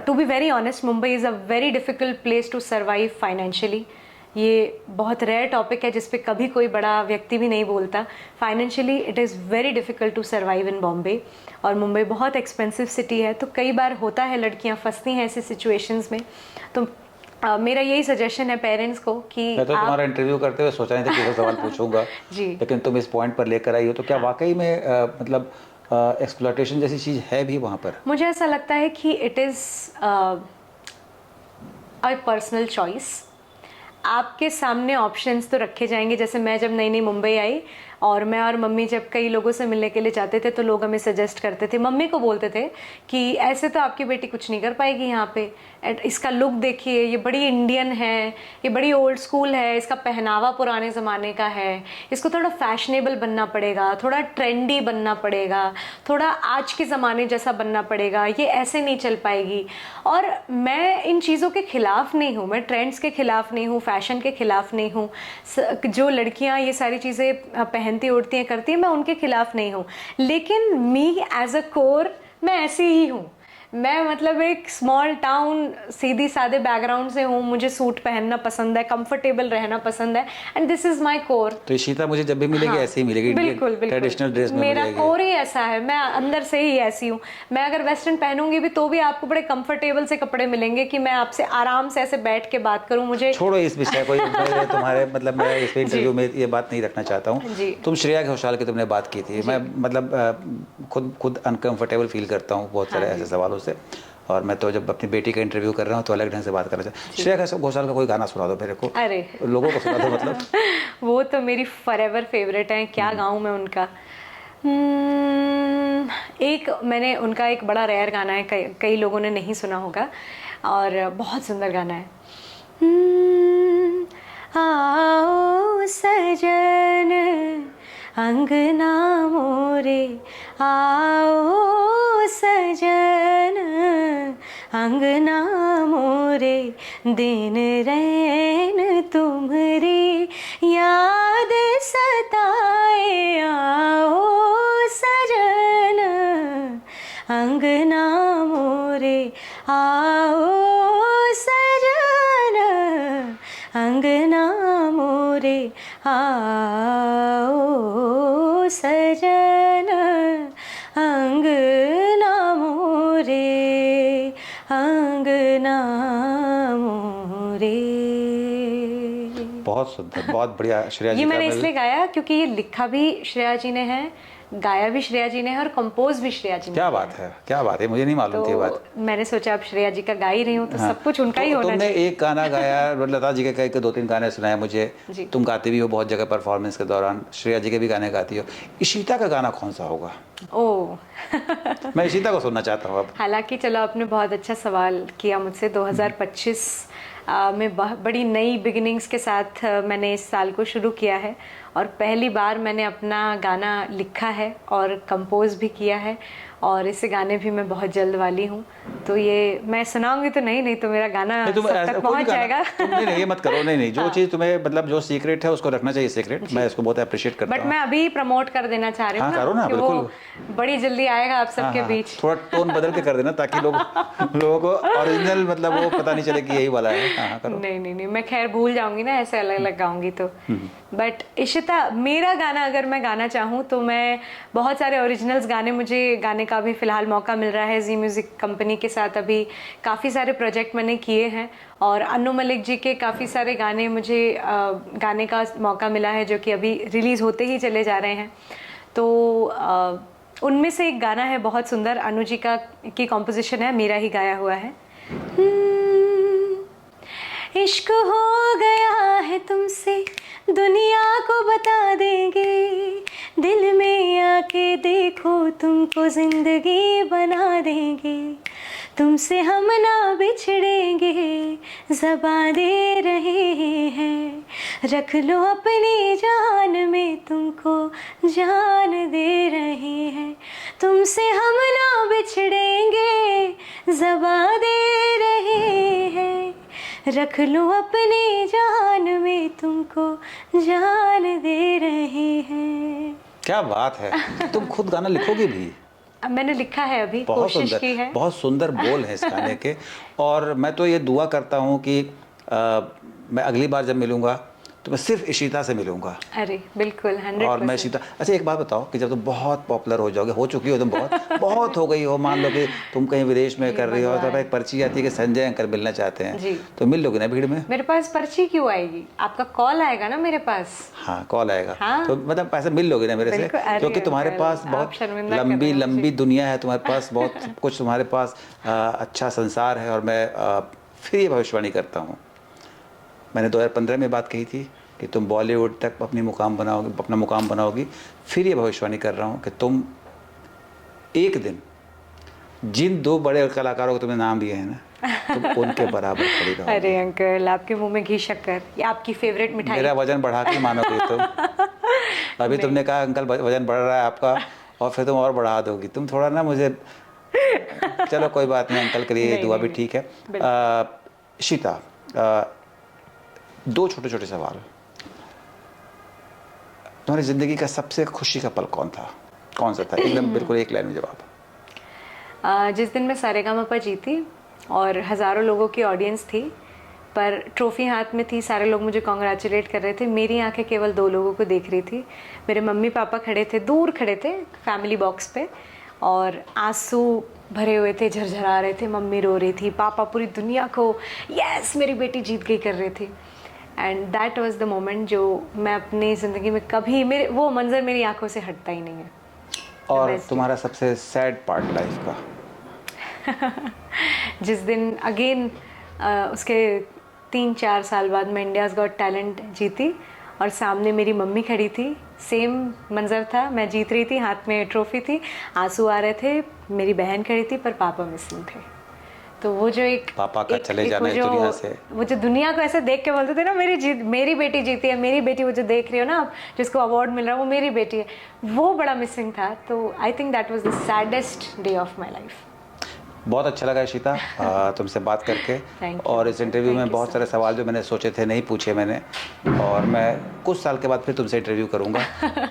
to be very honest, Mumbai is a very difficult place to survive financially. ये बहुत रेयर टॉपिक है जिस पे कभी कोई बड़ा व्यक्ति भी नहीं बोलता। Financially it is very difficult to survive in Bombay, और मुंबई बहुत एक्सपेंसिव सिटी है, तो कई बार होता है लड़कियां फंसती हैं ऐसी सिचुएशंस में। तो मेरा यही सजेशन है पेरेंट्स को कि मैं तो तुम्हारा इंटरव्यू करते हुए सोचा नहीं था कि वो सवाल पूछूंगा जी। लेकिन तुम इस पॉइंट पर लेकर आई हो, तो क्या वाकई में मतलब एक्सप्लॉयटेशन जैसी चीज़ है भी वहाँ पर? मुझे ऐसा लगता है कि it is a personal choice. आपके सामने ऑप्शंस तो रखे जाएंगे। जैसे मैं जब नई नई मुंबई आई और मैं और मम्मी जब कई लोगों से मिलने के लिए जाते थे तो लोग हमें सजेस्ट करते थे, मम्मी को बोलते थे कि ऐसे तो आपकी बेटी कुछ नहीं कर पाएगी यहाँ पे, इसका लुक देखिए, ये बड़ी इंडियन है, ये बड़ी ओल्ड स्कूल है, इसका पहनावा पुराने ज़माने का है, इसको थोड़ा फैशनेबल बनना पड़ेगा, थोड़ा ट्रेंडी बनना पड़ेगा, थोड़ा आज के ज़माने जैसा बनना पड़ेगा, ये ऐसे नहीं चल पाएगी। और मैं इन चीज़ों के खिलाफ नहीं हूँ, मैं ट्रेंड्स के खिलाफ नहीं हूँ, फैशन के खिलाफ नहीं हूँ। जो लड़कियाँ ये सारी चीज़ें पहनती उड़ती हैं करती हैं, मैं उनके खिलाफ नहीं हूँ, लेकिन मी एज अ कोर मैं ऐसी ही हूँ। मैं मतलब एक स्मॉल टाउन सीधी सादे बैकग्राउंड से हूँ, मुझे सूट पहनना पसंद है, कंफर्टेबल रहना पसंद है, and this is my core. तो इशिता मुझे जब भी मिलेगी ऐसे ही मिलेगी, बिल्कुल बिल्कुल ट्रेडिशनल ड्रेस में मेरा मिलेगी। कोर ही ऐसा है, मैं अंदर से ही ऐसी हूँ। मैं अगर वेस्टर्न पहनूंगी भी तो भी आपको बड़े कंफर्टेबल से कपड़े मिलेंगे कि मैं आपसे आराम से ऐसे बैठ के बात करूँ। मुझे छोड़ो इस विषय को, तुम्हारे मतलब मैं इस इंटरव्यू में ये बात नहीं रखना चाहता हूँ। तुम श्रेया घोषाल की तुमने बात की थी, मैं मतलब खुद अनकंफर्टेबल फील करता हूँ बहुत सारे ऐसे सवालों से, और मैं तो जब अपनी बेटी का इंटरव्यू कर रहा हूँ तो अलग ढंग से बात करना चाहता हूँ। श्रेया घोषाल का कोई गाना सुना दो मेरे को। अरे लोगों को सुना दो मतलब। वो तो मेरी फॉरएवर फेवरेट है, क्या गाऊं मैं उनका। एक मैंने उनका एक बड़ा रेयर गाना है, कई लोगों ने नहीं सुना होगा और बहुत सुंदर गाना है। आओ सजन अंगना मोरे, आओ सजन अंगना मोरे, दिन रैन तुम्हारी याद सताए, आओ सजन अंगना मोरे, आओ सजन अंगना मोरे, आओ सजन अंगना मोरे, अंगना मोरे। बहुत सुंदर, बहुत बढ़िया। श्रेया जी ये का मैंने इसलिए गाया क्योंकि ये लिखा भी श्रेया जी ने है, गाया भी श्रेया जी ने है और कंपोज भी श्रेया जी ने। क्या बात है, क्या बात है, मुझे नहीं मालूम थी ये बात। मैंने सोचा अब श्रेया जी का गा ही रही हूँ तो सब कुछ उनका ही होना तुमने चाहिए। एक गाना गाया, लता जी के कई 2-3 गाने सुनाए मुझे, तुम गाती भी हो बहुत जगह परफॉर्मेंस के दौरान, श्रेया जी के भी गाने गाती हो। इशिता का गाना कौन सा होगा? ओह मैं इशिता को सुनना चाहता हूँ अब। हालांकि चलो, आपने बहुत अच्छा सवाल किया मुझसे। 2025 में बड़ी नई बिगिनिंग्स के साथ मैंने इस साल को शुरू किया है और पहली बार मैंने अपना गाना लिखा है और कंपोज भी किया है और इसे गाने भी मैं बहुत जल्द वाली हूँ। तो ये मैं सुनाऊंगी तो नहीं तो मेरा गाना सब तक पहुँच जाएगा। नहीं ये मत करो, नहीं जो चीज़ तुम्हें मतलब जो सीक्रेट है उसको रखना चाहिए सीक्रेट। मैं इसको बहुत अप्रिशिएट करता हूँ, बट मैं अभी प्रमोट कर देना चाह रही हूँ करो ना, कि बिल्कुल। वो बड़ी जल्दी आएगा आप सबके बीच। थोड़ा टोन बदल के कर देना ताकि लोगों को ओरिजिनल मतलब वो पता नहीं चले कि यही वाला है। हाँ करो। नहीं मैं खैर भूल जाऊंगी ना, ऐसे अलग अलग गाऊंगी तो। बट इशिता, मेरा गाना अगर मैं गाना चाहूँ तो मैं बहुत सारे ओरिजिनल्स गाने, मुझे गाने का भी फिलहाल मौका मिल रहा है जी म्यूजिक कंपनी के साथ। अभी काफ़ी सारे प्रोजेक्ट मैंने किए हैं और अन्नू मलिक जी के काफ़ी सारे गाने मुझे गाने का मौका मिला है जो कि अभी रिलीज़ होते ही चले जा रहे हैं। तो उनमें से एक गाना है बहुत सुंदर, अनु जी की कॉम्पोजिशन है, मेरा ही गाया हुआ है। इश्क हो गया है तुमसे, दुनिया को बता देंगे, दिल में आके देखो तुमको जिंदगी बना देंगे, तुमसे हम ना बिछड़ेंगे, ज़बां दे रहे हैं, रख लो अपनी जान में, तुमको जान दे रहे हैं, तुमसे हम ना बिछड़ेंगे, ज़बां दे रहे हैं, रख लो अपनी जान में, तुमको जान दे रहे हैं। क्या बात है, तुम खुद गाना लिखोगी भी? मैंने लिखा है, अभी कोशिश की है। बहुत सुंदर बोल है इस गाने के। और मैं तो ये दुआ करता हूँ कि मैं अगली बार जब मिलूँगा तो मैं सिर्फ इशिता से मिलूंगा। अरे बिल्कुल 100%। और मैं इशिता, अच्छा एक बात बताओ कि जब तुम बहुत पॉपुलर हो जाओगे, हो चुकी हो तुम, बहुत बहुत हो गई हो, मान लो कि तुम कहीं विदेश में कर रही हो तो एक पर्ची आती है कि संजय अंकल मिलना चाहते हैं, जी। तो मिल लोगे ना भीड़ में? मेरे पास पर्ची क्यों आएगी, आपका कॉल आएगा ना मेरे पास। हाँ कॉल आएगा। हाँ। तो मतलब पैसे मिल लोगे ना मेरे से, बिल्कुल, अरे क्योंकि तुम्हारे अंकल, पास आप बहुत शर्मिंदा कर रहे लंबी हो मुझे। लंबी दुनिया है, तुम्हारे पास बहुत सब कुछ, तुम्हारे पास अच्छा संसार है। और मैं फिर ये भविष्यवाणी करता हूँ, मैंने 2015 में बात कही थी कि तुम बॉलीवुड तक अपना मुकाम बनाओगी। फिर ये भविष्यवाणी कर रहा हूँ कि तुम एक दिन जिन 2 बड़े कलाकारों को तुमने नाम लिए हैं ना, तुम उनके बराबर खड़ी रहोगी। अरे अंकल, आपके मुंह में घी शक्कर, ये आपकी फेवरेट मिठाई। मेरा वजन बढ़ा के मानोगे तुम। अभी तुमने कहा अंकल वजन बढ़ रहा है आपका, और फिर तुम और बढ़ा दोगी। तुम थोड़ा ना मुझे, चलो कोई बात नहीं, अंकल के लिए दुआ भी ठीक है। इशिता, 2 छोटे छोटे सवाल। तुम्हारी जिंदगी का सबसे खुशी का पल कौन था, कौन सा था? एकदम बिल्कुल एक लाइन में जवाब। जिस दिन मैं सारेगामापा जीती और हज़ारों लोगों की ऑडियंस थी, पर ट्रॉफी हाथ में थी, सारे लोग मुझे कॉन्ग्रेचुलेट कर रहे थे, मेरी आंखें केवल 2 लोगों को देख रही थी। मेरे मम्मी पापा खड़े थे, दूर खड़े थे फैमिली बॉक्स पे, और आंसू भरे हुए थे, झरझरा रहे थे। मम्मी रो रही थी, पापा पूरी दुनिया को यस मेरी बेटी जीत गई कर रहे थे। And that was the moment जो मैं अपनी ज़िंदगी में कभी, मेरे वो मंजर मेरी आंखों से हटता ही नहीं है। और तुम्हारा सबसे सैड पार्ट लाइफ का? जिस दिन अगेन उसके 3-4 साल बाद मैं इंडियाज़ गॉट टैलेंट जीती और सामने मेरी मम्मी खड़ी थी, सेम मंजर था, मैं जीत रही थी, हाथ में ट्रॉफी थी, आंसू आ रहे थे, मेरी बहन खड़ी थी पर पापा मिसिंग थे। तो वो जो एक पापा का चले जाना इस दुनिया से, वो जो दुनिया को ऐसे देख के बोलते थे ना, मेरी बेटी जीती है, मेरी बेटी, वो जो देख रही हो ना आप, जिसको अवार्ड मिल रहा है वो मेरी बेटी है, वो बड़ा मिसिंग था। तो I think that was the saddest day of my life. बहुत अच्छा लगा इशिता तुमसे बात करके। और इस इंटरव्यू में बहुत सारे सवाल जो मैंने सोचे थे नहीं पूछे मैंने, और मैं कुछ साल के बाद फिर तुमसे इंटरव्यू करूंगा।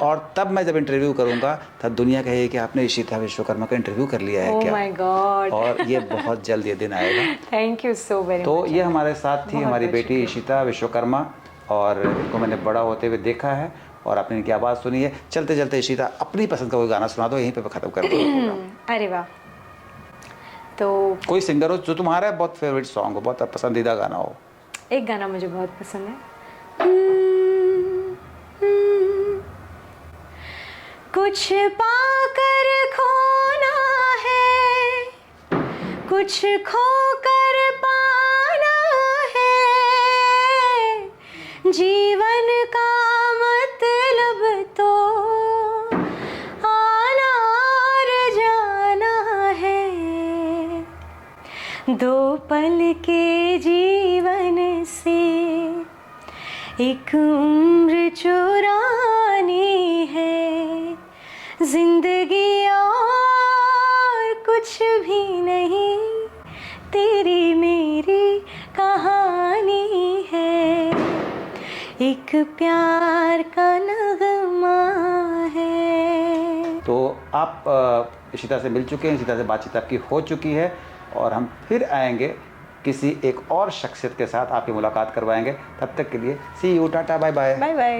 और तब मैं जब इंटरव्यू करूंगा तब दुनिया कहेगी कि आपने इशिता विश्वकर्मा का इंटरव्यू कर लिया है क्या? Oh my God. और ये बहुत जल्द ये दिन आएगा। Thank you so very much. तो ये हमारे साथ थी हमारी बेटी इशिता विश्वकर्मा, और इनको मैंने बड़ा होते हुए देखा है और आपने इनकी आवाज़ सुनी है। चलते चलते इशिता अपनी पसंद का कोई गाना सुना दो, यहीं पे ख़त्म कर दो। अरे वाह, तो कोई सिंगर हो जो तुम्हारा बहुत फेवरेट सॉन्ग हो, बहुत पसंदीदा गाना हो? एक गाना मुझे बहुत पसंद है, कुछ पाकर खोना है, कुछ खोकर पाना है, जीवन का मतलब तो आना और जाना है, 2 पल के जीवन से एक उम्र चुरानी है, जिंदगी और कुछ भी नहीं, तेरी मेरी कहानी है, एक प्यार का नगमा है। तो आप इशिता से मिल चुके हैं, इशिता से बातचीत आपकी हो चुकी है, और हम फिर आएंगे किसी एक और शख्सियत के साथ, आपकी मुलाकात करवाएंगे। तब तक के लिए see you, tata, bye bye. Bye bye.